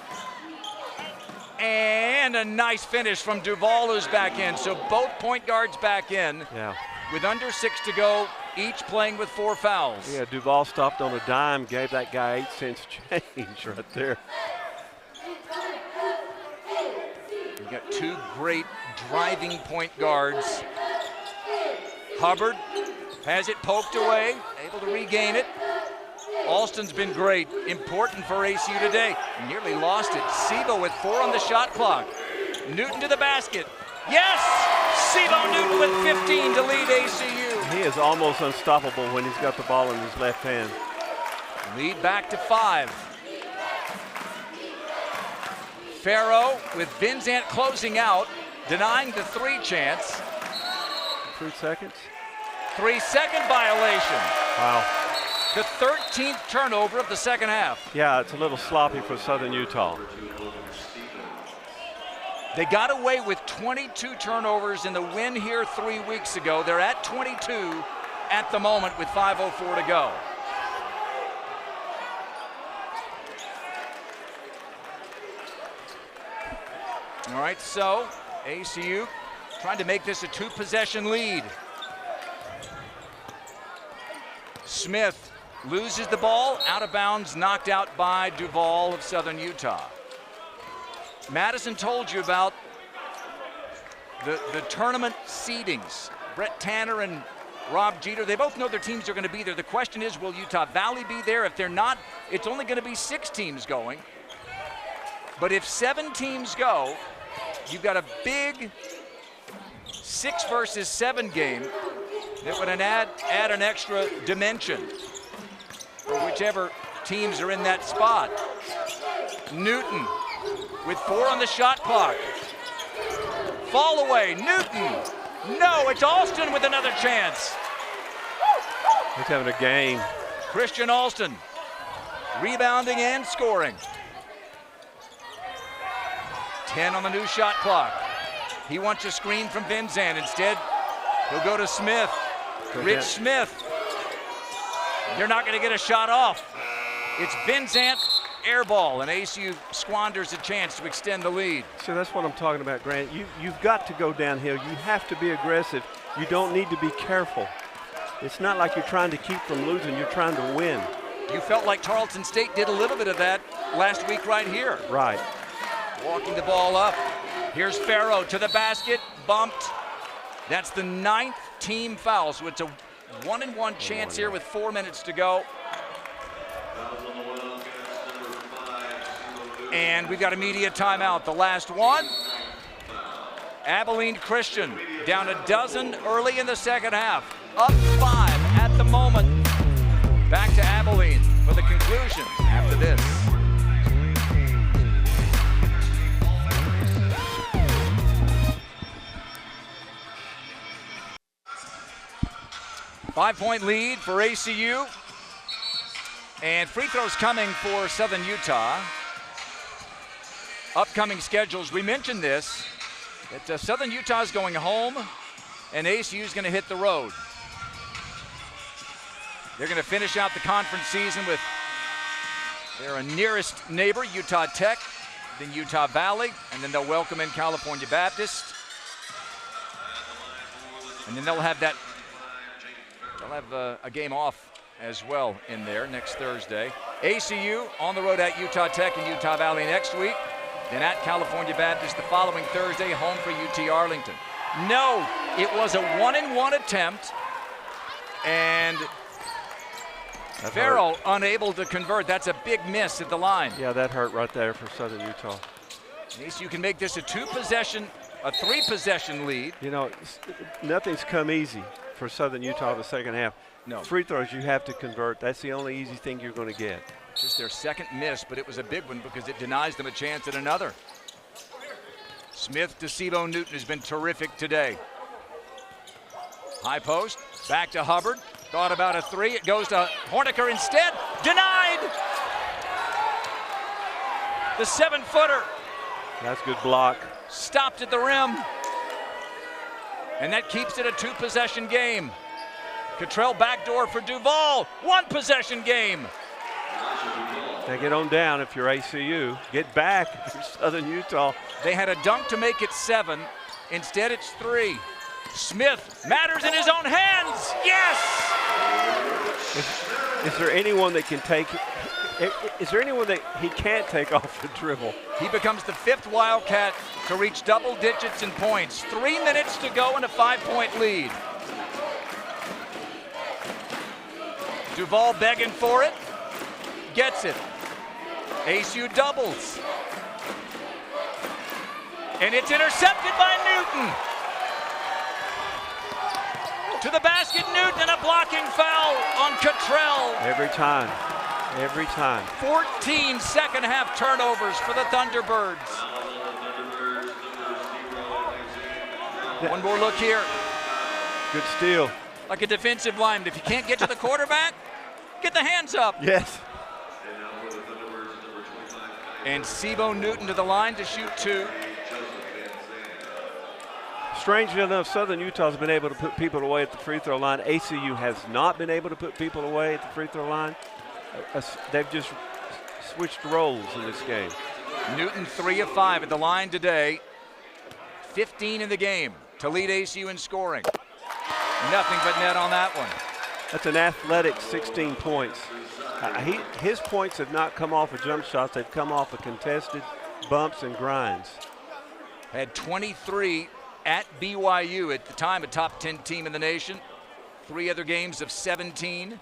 And a nice finish from Duval, who's back in. So both point guards back in. Yeah. With under 6 to go, each playing with 4 fouls. Yeah, Duval stopped on a dime, gave that guy 8 cents change right there. We've got 2 great driving point guards. Hubbard has it poked away, able to regain it. Alston's been great, important for ACU today. Nearly lost it. Sebo with 4 on the shot clock. Newton to the basket. Yes! Sebo Newton with 15 to lead ACU. He is almost unstoppable when he's got the ball in his left hand. Lead back to 5. Farrow with Vinzant closing out, denying the 3 chance. 3 seconds. 3-second violation. Wow. The 13th turnover of the second half. Yeah, it's a little sloppy for Southern Utah. They got away with 22 turnovers in the win here 3 weeks ago. They're at 22 at the moment with 5:04 to go. All right, so ACU trying to make this a 2-possession lead. Smith loses the ball, out of bounds, knocked out by Duvall of Southern Utah. Madison told you about the tournament seedings. Brett Tanner and Rob Jeter, they both know their teams are going to be there. The question is, will Utah Valley be there? If they're not, it's only going to be 6 teams going. But if 7 teams go, you've got a big 6 versus 7 game that would add an extra dimension for whichever teams are in that spot. Newton with 4 on the shot clock. Fall away, Newton. No, it's Alston with another chance. He's having a game. Christian Alston rebounding and scoring. 10 on the new shot clock. He wants a screen from Vinzant. Instead, he'll go to Smith. Rich Smith. They're not going to get a shot off. It's Vinzant, air ball, and ACU squanders a chance to extend the lead. So that's what I'm talking about, Grant. You've got to go downhill. You have to be aggressive. You don't need to be careful. It's not like you're trying to keep from losing. You're trying to win. You felt like Tarleton State did a little bit of that last week right here. Right. Walking the ball up. Here's Farrow to the basket, bumped. That's the 9th team foul, so it's a 1-and-1 chance here with 4 minutes to go. And we've got a media timeout, the last one. Abilene Christian down a dozen early in the second half. Up 5 at the moment. Back to Abilene for the conclusion after this. Five-point lead for ACU. And free throws coming for Southern Utah. Upcoming schedules, we mentioned this, that Southern Utah is going home and ACU is going to hit the road. They're going to finish out the conference season with their nearest neighbor, Utah Tech, then Utah Valley, and then they'll welcome in California Baptist. And then they'll have a game off as well in there next Thursday. ACU on the road at Utah Tech and Utah Valley next week. Then at California Baptist the following Thursday, home for UT Arlington. No, it was a 1-and-1 attempt, and Farrell unable to convert. That's a big miss at the line. Yeah, that hurt right there for Southern Utah. ACU can make this a 3-possession lead. You know, nothing's come easy for Southern Utah the second half. No. Free throws you have to convert. That's the only easy thing you're going to get. Just their second miss, but it was a big one because it denies them a chance at another. Smith to Sivo Newton has been terrific today. High post, back to Hubbard. Thought about a 3, it goes to Horniker instead. Denied! The 7-footer. That's good block. Stopped at the rim. And that keeps it a 2-possession game. Cottrell backdoor for Duvall. 1-possession game. Now get on down if you're ACU. Get back if you're Southern Utah. They had a dunk to make it 7. Instead, it's 3. Smith matters in his own hands. Yes! Is there anyone that can take? Is there anyone that he can't take off the dribble? He becomes the 5th Wildcat to reach double digits in points. 3 minutes to go and a 5-point lead. Duvall begging for it. Gets it. ACU doubles. And it's intercepted by Newton. To the basket, Newton, and a blocking foul on Cottrell. Every time. Every time. 14 second half turnovers for the Thunderbirds. One more look here. Good steal. Like a defensive lineman. If you can't get to the quarterback, Get the hands up. Yes. And Sibo Newton to the line to shoot 2. Strangely enough, Southern Utah's been able to put people away at the free throw line. ACU has not been able to put people away at the free throw line. They've just switched roles in this game. Newton 3 of 5 at the line today. 15 in the game to lead ACU in scoring. Nothing but net on that one. That's an athletic 16 points. His points have not come off of jump shots. They've come off of contested bumps and grinds. Had 23 at BYU, at the time a top 10 team in the nation. 3 other games of 17. If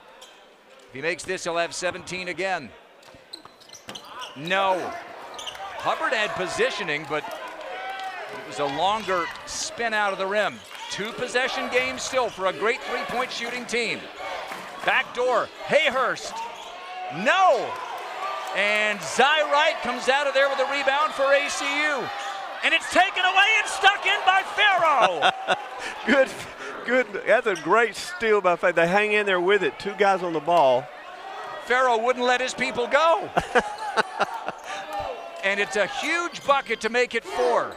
he makes this, he'll have 17 again. No. Hubbard had positioning, but it was a longer spin out of the rim. 2 possession games still for a great 3-point shooting team. Backdoor, Hayhurst. No. And Zy Wright comes out of there with a rebound for ACU. And it's taken away and stuck in by Farrow. Good. That's a great steal by Faye. They hang in there with it. 2 guys on the ball. Farrow wouldn't let his people go. And it's a huge bucket to make it 4.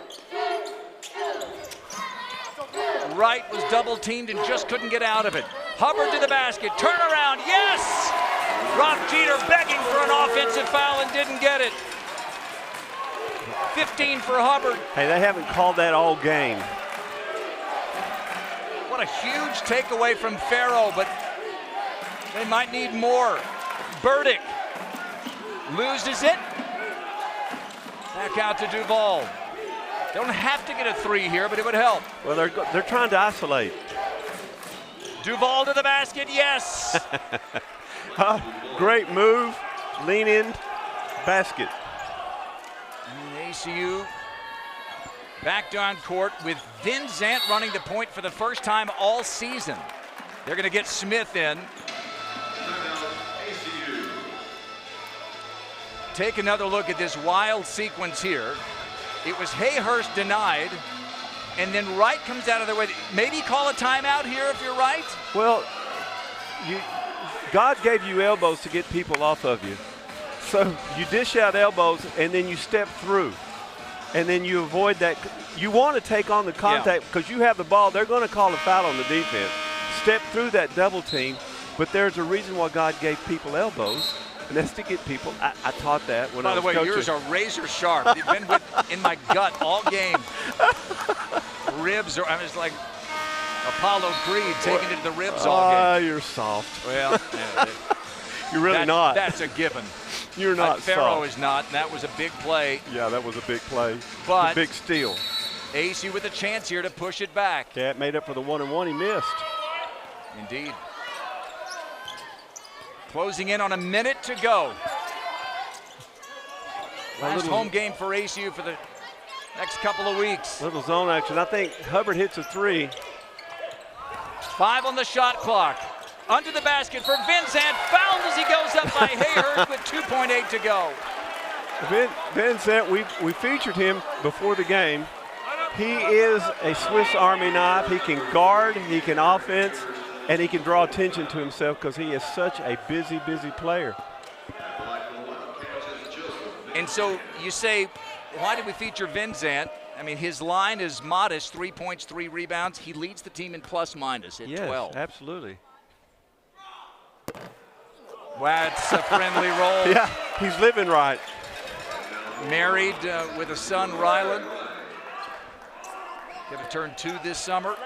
Wright was double teamed and just couldn't get out of it. Hubbard to the basket, turnaround, yes! Rob Jeter begging for an offensive foul and didn't get it. 15 for Hubbard. Hey, they haven't called that all game. What a huge takeaway from Farrow, but they might need more. Burdick loses it. Back out to Duval. Don't have to get a 3 here, but it would help. Well, they're trying to isolate. Duval to the basket, yes. Great move, lean in, basket. And ACU back down court with Vin Zant running the point for the first time all season. They're going to get Smith in. Take another look at this wild sequence here. It was Hayhurst denied, and then Wright comes out of the way. Maybe call a timeout here if you're right. Well, God gave you elbows to get people off of you. So you dish out elbows, and then you step through. And then you avoid that. You want to take on the contact because you have the ball. They're going to call a foul on the defense. Step through that double team, but there's a reason why God gave people elbows. And that's to get people. I taught that when I was coaching. By the way, yours are razor sharp. You've been in my gut all game. Ribs are, I was like Apollo Creed taking it to the ribs all game. Ah, you're soft. Well, you're really not. That's a given. You're not Farrow soft. is not, and that was a big play. Yeah, that was a big play. But a big steal. ACU with a chance here to push it back. Yeah, it made up for the 1-and-1 he missed. Indeed. Closing in on a minute to go. Last home game for ACU for the next couple of weeks. Little zone action. I think Hubbard hits a 3. 5 on the shot clock. Under the basket for Vincent. Fouled as he goes up by Hayhurst with 2.8 to go. Vincent, we featured him before the game. He is a Swiss Army knife. He can guard, he can offense, and he can draw attention to himself because he is such a busy player. And so you say, why did we feature Vincent? I mean, his line is modest, 3 points, 3 rebounds. He leads the team in plus minus at 12. Yes, absolutely. Wow, it's a friendly roll. Yeah, he's living right. Married with a son, Rylan. Going to turn 2 this summer.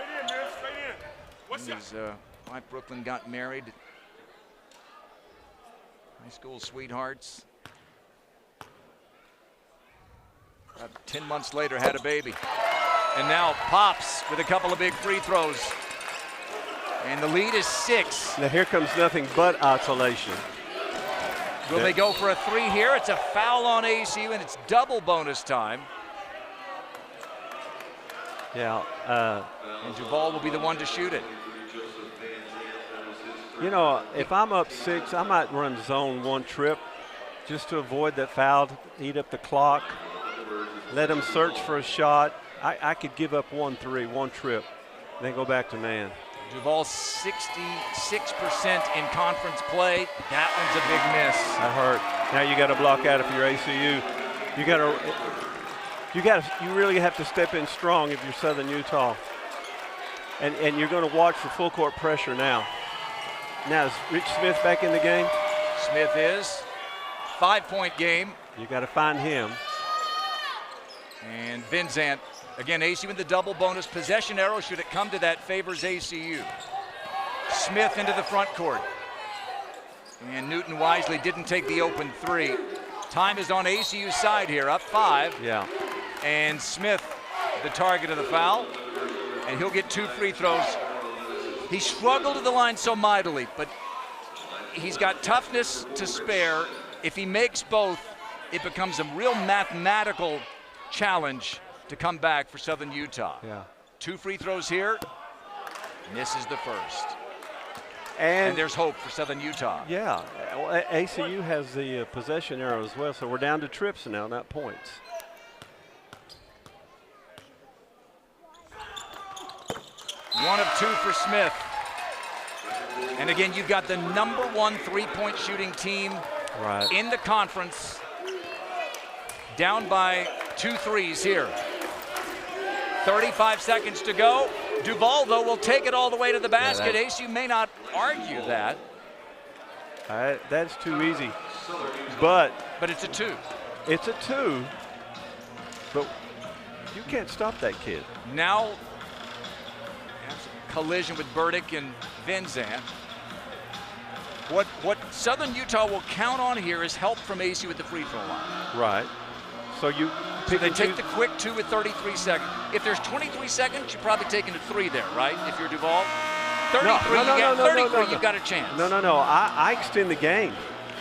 His wife, Brooklyn, got married. High school sweethearts. About 10 months later, had a baby. And now Pops with a couple of big free throws. And the lead is 6. Now here comes nothing but isolation. Will they go for a 3 here? It's a foul on ACU, and it's double bonus time. Yeah. And Duval will be the one to shoot it. You know, if I'm up 6, I might run zone 1 trip just to avoid that foul, eat up the clock, let them search for a shot. I could give up 1-3, 1 trip, then go back to man. Duval 66% in conference play. That one's a big miss. That hurt. Now you got to block out if you're ACU. You really have to step in strong if you're Southern Utah. And you're going to watch the full court pressure now. Now is Rich Smith back in the game? Smith is. 5-point game. You got to find him. And Vinzant, again, ACU in the double bonus. Possession arrow, should it come to that, favors ACU. Smith into the front court. And Newton wisely didn't take the open three. Time is on ACU's side here, up 5. Yeah. And Smith, the target of the foul. And he'll get 2 free throws. He struggled at the line so mightily, but he's got toughness to spare. If he makes both, it becomes a real mathematical challenge to come back for Southern Utah. Yeah. 2 free throws here. Misses the first. And there's hope for Southern Utah. Yeah. Well, ACU has the possession arrow as well, so we're down to trips now, not points. One of 2 for Smith. And again, you've got the #1 3-point shooting team in the conference. Down by 2 threes here. 35 seconds to go. Duval, though, will take it all the way to the basket. Yeah, ACU may not argue that. That's too easy. But it's a 2. It's a 2. But you can't stop that kid. Now, collision with Burdick and Vinzant. What Southern Utah will count on here is help from ACU at the free throw line. Right. So they take the quick 2 with 33 seconds. If there's 23 seconds, you're probably taking a 3 there, right? If you're Duval. 33, you've got a chance. No. I extend the game.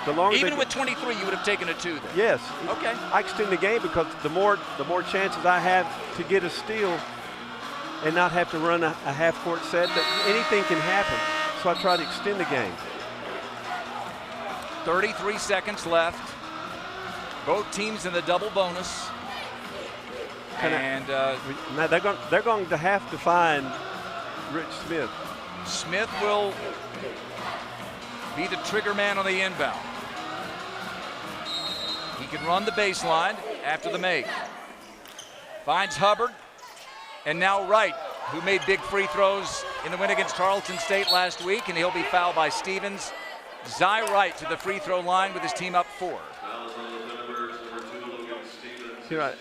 The longer Even with 23, you would have taken a 2 there. Yes. Okay. I extend the game because the more chances I have to get a steal and not have to run a half-court set, that anything can happen. So I try to extend the game. 33 seconds left. Both teams in the double bonus. Now they're going to have to find Rich Smith. Smith will be the trigger man on the inbound. He can run the baseline after the make. Finds Hubbard. And now Wright, who made big free throws in the win against Tarleton State last week, and he'll be fouled by Stevens. Zy Wright to the free throw line with his team up 4. You know,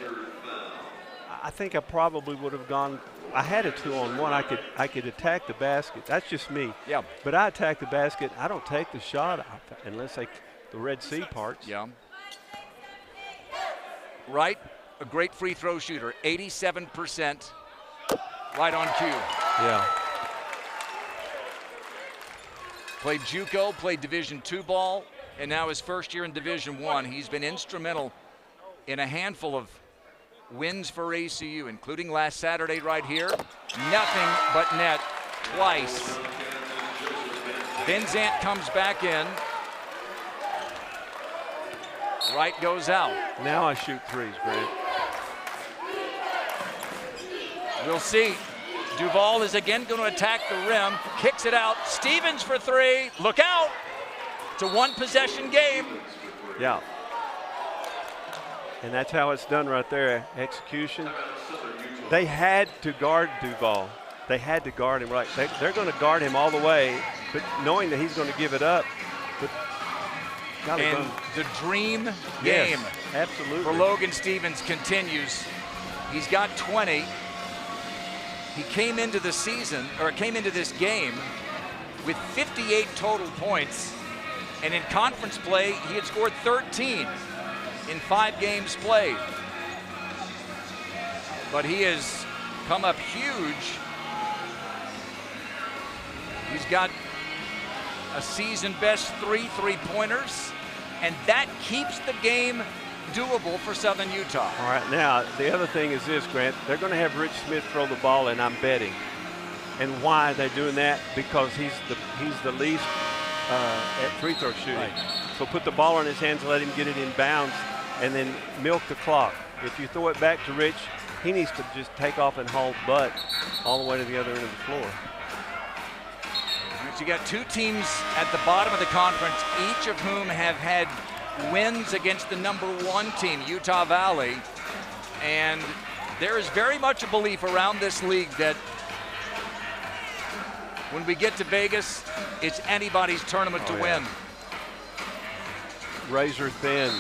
I think I probably would have gone. I had a 2-on-1. I could attack the basket. That's just me. Yeah. But I attack the basket. I don't take the shot unless the Red Sea parts. Yeah. Wright, a great free throw shooter, 87%. Right on cue. Yeah. Played JUCO, played Division II ball, and now his first year in Division I. He's been instrumental in a handful of wins for ACU, including last Saturday right here. Nothing but net twice. Vinzant comes back in. Wright goes out. Now I shoot 3s, Grant. We'll see. Duval is again going to attack the rim. Kicks it out. Stevens for 3. Look out. It's a 1-possession game. Yeah. And that's how it's done right there. Execution. They had to guard Duval. They had to guard him right. They're going to guard him all the way, but knowing that he's going to give it up. But and the dream game absolutely for Logan Stevens continues. He's got 20. He came into the season, or came into this game with 58 total points, and in conference play, he had scored 13 in 5 games played. But he has come up huge. He's got a season best 3 3-pointers, and that keeps the game doable for Southern Utah. All right, now the other thing is this, Grant. They're going to have Rich Smith throw the ball, and I'm betting. And why they're doing that? Because he's the least at free throw shooting. Right. So put the ball in his hands, let him get it in bounds, and then milk the clock. If you throw it back to Rich, he needs to just take off and haul butt all the way to the other end of the floor. is you got two teams at the bottom of the conference, each of whom have had wins against the #1 team, Utah Valley. And there is very much a belief around this league that when we get to Vegas, it's anybody's tournament to win. Razor thin.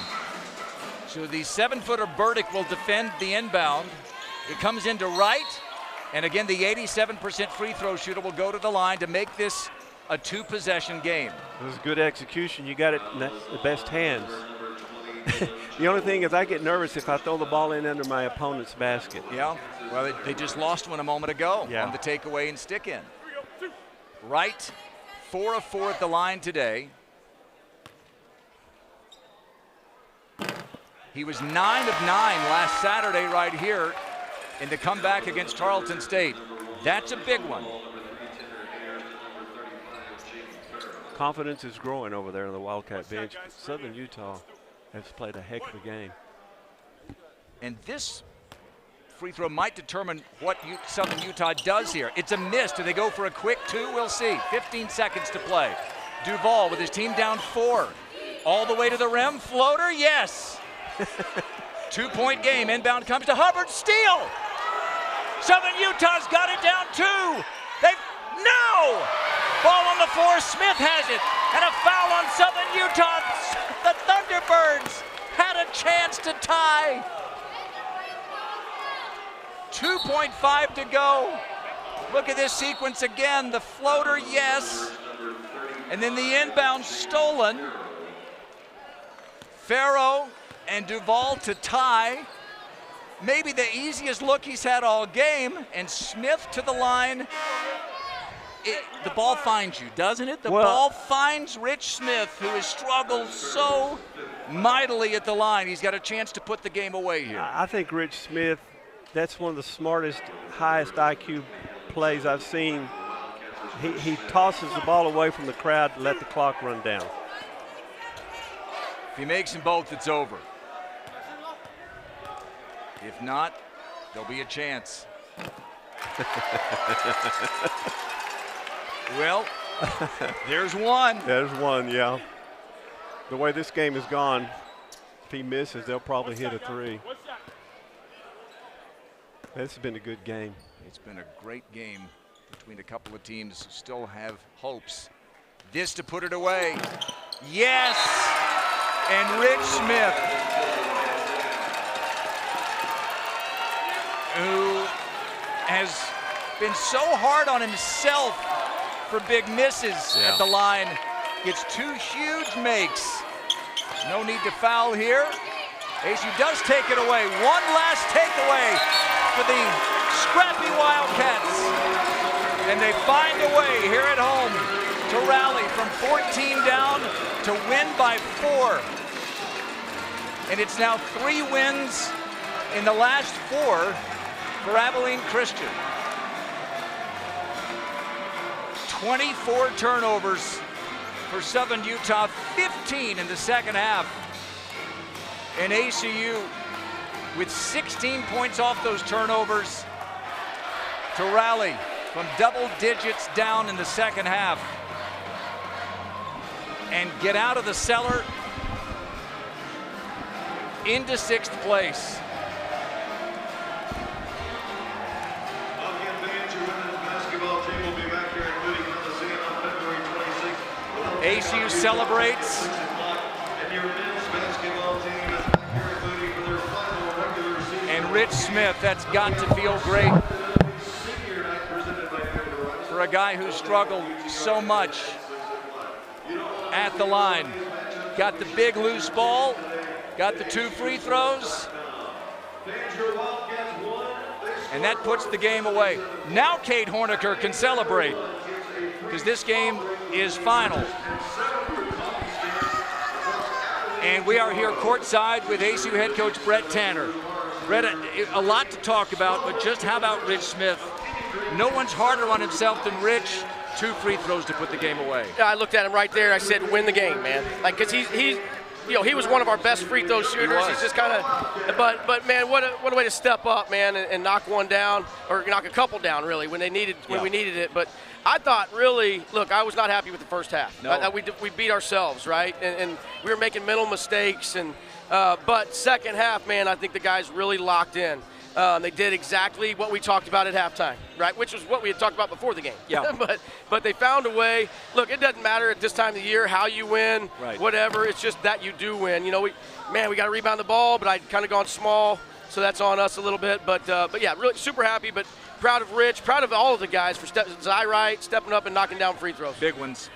So the 7-footer Burdick will defend the inbound. It comes into right. And again, the 87% free throw shooter will go to the line to make this a 2-possession game. It was good execution. You got it in the best hands. The only thing is I get nervous if I throw the ball in under my opponent's basket. Yeah, well, they just lost one a moment ago on the takeaway and stick in. Wright, 4 of 4 at the line today. He was 9 of 9 last Saturday right here in the comeback against Tarleton State. That's a big one. Confidence is growing over there on the Wildcat bench. Southern Utah has played a heck of a game. And this free throw might determine what Southern Utah does here. It's a miss. Do they go for a quick 2? We'll see. 15 seconds to play. Duval with his team down 4. All the way to the rim. Floater, yes. 2-point game. Inbound comes to Hubbard. Steal. Southern Utah's got it down 2. No! Ball on the floor. Smith has it. And a foul on Southern Utah. The Thunderbirds had a chance to tie. 2.5 to go. Look at this sequence again. The floater, yes. And then the inbound stolen. Farrow and Duval to tie. Maybe the easiest look he's had all game. And Smith to the line. The ball finds you, doesn't it? The ball finds Rich Smith, who has struggled so mightily at the line. He's got a chance to put the game away here. I think Rich Smith, that's one of the smartest, highest IQ plays I've seen. He tosses the ball away from the crowd to let the clock run down. If he makes them both, it's over. If not, there'll be a chance. Well, there's one. There's one, yeah. The way this game has gone, if he misses, they'll probably hit a 3. This has been a good game. It's been a great game between a couple of teams who still have hopes. This to put it away. Yes! And Rich Smith, who has been so hard on himself for big misses at the line, gets 2 huge makes. No need to foul here. ACU does take it away. One last takeaway for the scrappy Wildcats. And they find a way here at home to rally from 14 down to win by 4. And it's now 3 wins in the last 4 for Abilene Christian. 24 turnovers for Southern Utah, 15 in the second half. And ACU with 16 points off those turnovers to rally from double digits down in the second half and get out of the cellar into 6th place. ACU celebrates. And Rich Smith, that's got to feel great for a guy who struggled so much at the line. Got the big loose ball, got the 2 free throws, and that puts the game away. Now Cade Horniker can celebrate because this game is final. And we are here courtside with ACU head coach Brett Tanner. Brett, a lot to talk about, but just how about Rich Smith? No one's harder on himself than Rich. 2 free throws to put the game away. Yeah, I looked at him right there. I said, win the game, man. Like, because he's you know, he was one of our best free throw shooters. He's just kind of, but man, what a way to step up, man, and knock one down, or knock a couple down, really, when we needed it. But I thought really, look, I was not happy with the first half. No. We beat ourselves, right? And we were making mental mistakes. But second half, man, I think the guys really locked in. They did exactly what we talked about at halftime, right? Which was what we had talked about before the game. Yeah. but they found a way. Look, it doesn't matter at this time of the year how you win, right. Whatever. It's just that you do win. You know, we got to rebound the ball, but I'd kind of gone small, so that's on us a little bit. But yeah, really super happy, but proud of Rich, proud of all of the guys for stepping up and knocking down free throws. Big ones.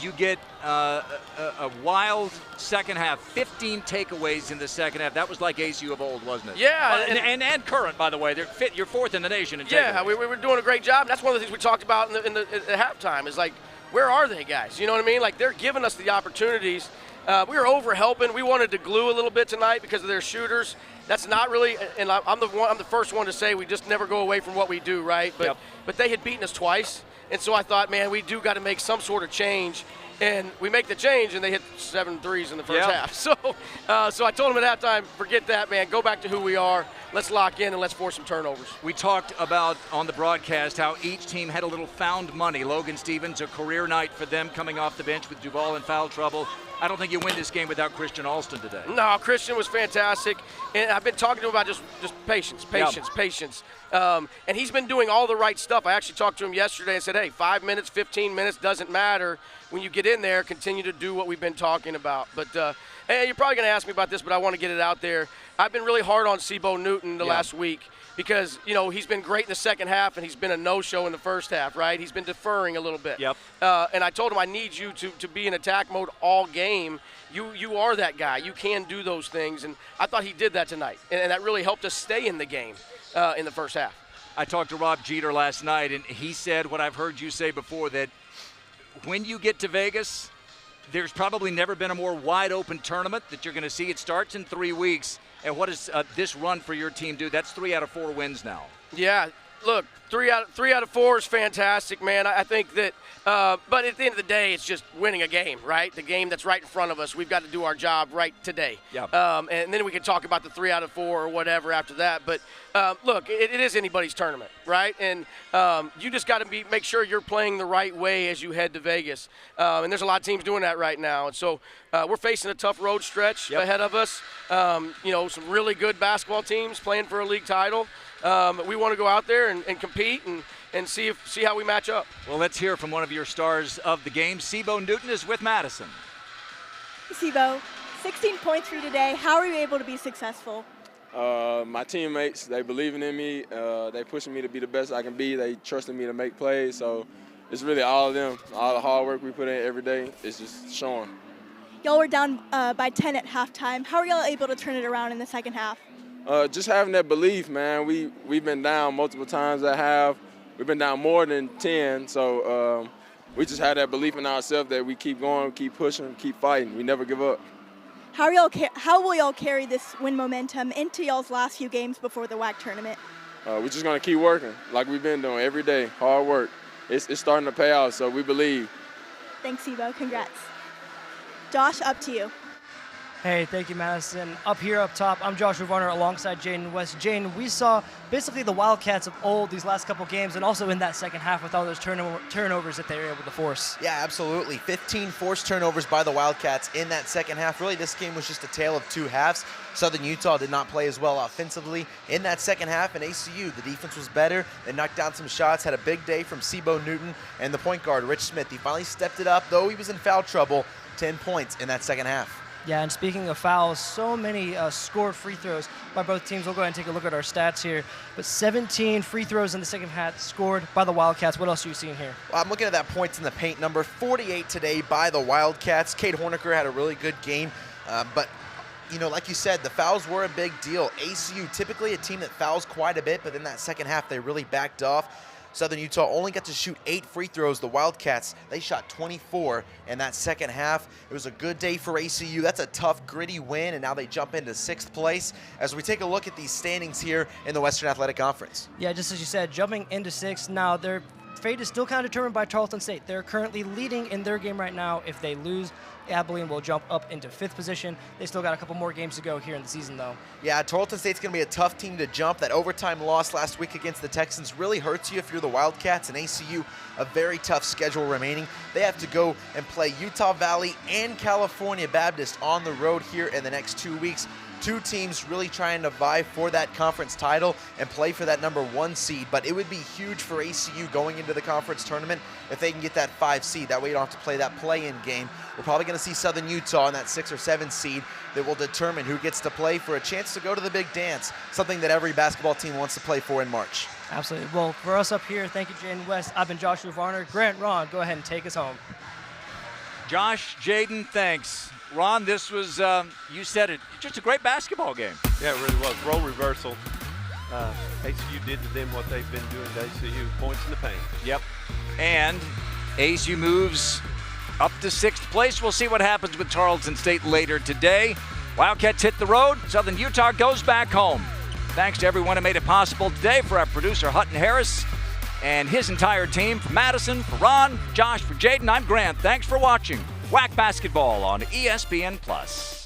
You get a wild second half, 15 takeaways in the second half. That was like ACU of old, wasn't it? Yeah. And current, by the way. You're fourth in the nation in takeaways. Yeah, we were doing a great job. That's one of the things we talked about at halftime is, like, where are they, guys? You know what I mean? Like, they're giving us the opportunities. We were over-helping. We wanted to glue a little bit tonight because of their shooters. That's not really – and I'm the first one to say we just never go away from what we do, right? But they had beaten us twice. And so I thought, man, we do got to make some sort of change. And we make the change, and they hit 7 threes in the first half. So I told them at halftime, forget that, man. Go back to who we are. Let's lock in, and let's force some turnovers. We talked about on the broadcast how each team had a little found money. Logan Stevens, a career night for them coming off the bench with Duval in foul trouble. I don't think you win this game without Christian Alston today. No, Christian was fantastic. And I've been talking to him about just patience. And he's been doing all the right stuff. I actually talked to him yesterday and said, hey, 5 minutes, 15 minutes, doesn't matter. When you get in there, continue to do what we've been talking about. But hey, you're probably going to ask me about this, but I want to get it out there. I've been really hard on Sebo Newton the last week because, you know, he's been great in the second half and he's been a no-show in the first half, right? He's been deferring a little bit. And I told him I need you to be in attack mode all game. You are that guy. You can do those things. And I thought he did that tonight. And that really helped us stay in the game in the first half. I talked to Rob Jeter last night, and he said what I've heard you say before, that when you get to Vegas, there's probably never been a more wide-open tournament that you're going to see. It starts in 3 weeks. And what does this run for your team do? That's 3 out of 4 wins now. Yeah, look, 3 out of 4 is fantastic, man. I think that, but at the end of the day, it's just winning a game, right? The game that's right in front of us. We've got to do our job right today. And then we can talk about the 3 out of 4 or whatever after that. But look, it is anybody's tournament, right? And you just got to make sure you're playing the right way as you head to Vegas. And there's a lot of teams doing that right now. And so we're facing a tough road stretch ahead of us. You know, some really good basketball teams playing for a league title. We want to go out there and compete and see how we match up. Well, let's hear from one of your stars of the game. Sebo Newton is with Madison. Sebo, 16 points for you today. How are you able to be successful? My teammates, they believing in me. They pushing me to be the best I can be. They trusting me to make plays. So it's really all of them. All the hard work we put in every day is just showing. Y'all were down by 10 at halftime. How are y'all able to turn it around in the second half? Just having that belief, man. We've been down multiple times at half. We've been down more than 10. So we just have that belief in ourselves that we keep going, keep pushing, keep fighting. We never give up. How will y'all carry this win momentum into y'all's last few games before the WAC tournament? We're just going to keep working like we've been doing every day. Hard work. It's starting to pay off, so we believe. Thanks, Sebo. Congrats. Josh, up to you. Hey, thank you, Madison. Up here, up top, I'm Joshua Varner alongside Jaden West. Jaden, we saw basically the Wildcats of old these last couple games and also in that second half with all those turnovers that they were able to force. Yeah, absolutely. 15 forced turnovers by the Wildcats in that second half. Really, this game was just a tale of 2 halves. Southern Utah did not play as well offensively in that second half, and ACU, the defense was better. They knocked down some shots, had a big day from Sebo Newton and the point guard, Rich Smith. He finally stepped it up, though he was in foul trouble. 10 points in that second half. Yeah, and speaking of fouls, so many scored free throws by both teams. We'll go ahead and take a look at our stats here. But 17 free throws in the second half scored by the Wildcats. What else are you seeing here? Well, I'm looking at that points in the paint number, 48 today by the Wildcats. Cade Horniker had a really good game, but you know, like you said, the fouls were a big deal. ACU, typically a team that fouls quite a bit, but in that second half, they really backed off. Southern Utah only got to shoot 8 free throws. The Wildcats, they shot 24 in that second half. It was a good day for ACU. That's a tough, gritty win, and now they jump into 6th place. As we take a look at these standings here in the Western Athletic Conference. Yeah, just as you said, jumping into 6th. Now, they're fate is still kind of determined by Tarleton State. They're currently leading in their game right now. If they lose, Abilene will jump up into 5th position. They still got a couple more games to go here in the season, though. Yeah, Tarleton State's going to be a tough team to jump. That overtime loss last week against the Texans really hurts you if you're the Wildcats, and ACU, a very tough schedule remaining. They have to go and play Utah Valley and California Baptist on the road here in the next 2 weeks. Two teams really trying to vie for that conference title and play for that #1 seed. But it would be huge for ACU going into the conference tournament if they can get that 5 seed. That way you don't have to play that play-in game. We're probably going to see Southern Utah in that 6 or 7 seed that will determine who gets to play for a chance to go to the big dance, something that every basketball team wants to play for in March. Absolutely. Well, for us up here, thank you, Jaden West. I've been Joshua Varner. Grant, Ron, go ahead and take us home. Josh, Jaden, thanks. Ron, this was, you said it, just a great basketball game. Yeah, it really was. Role reversal. ACU did to them what they've been doing to ACU, points in the paint. Yep. And ACU moves up to 6th place. We'll see what happens with Tarleton State later today. Wildcats hit the road. Southern Utah goes back home. Thanks to everyone who made it possible today, for our producer Hutton Harris and his entire team. For Madison, for Ron, Josh, for Jaden, I'm Grant. Thanks for watching WAC Basketball on ESPN+.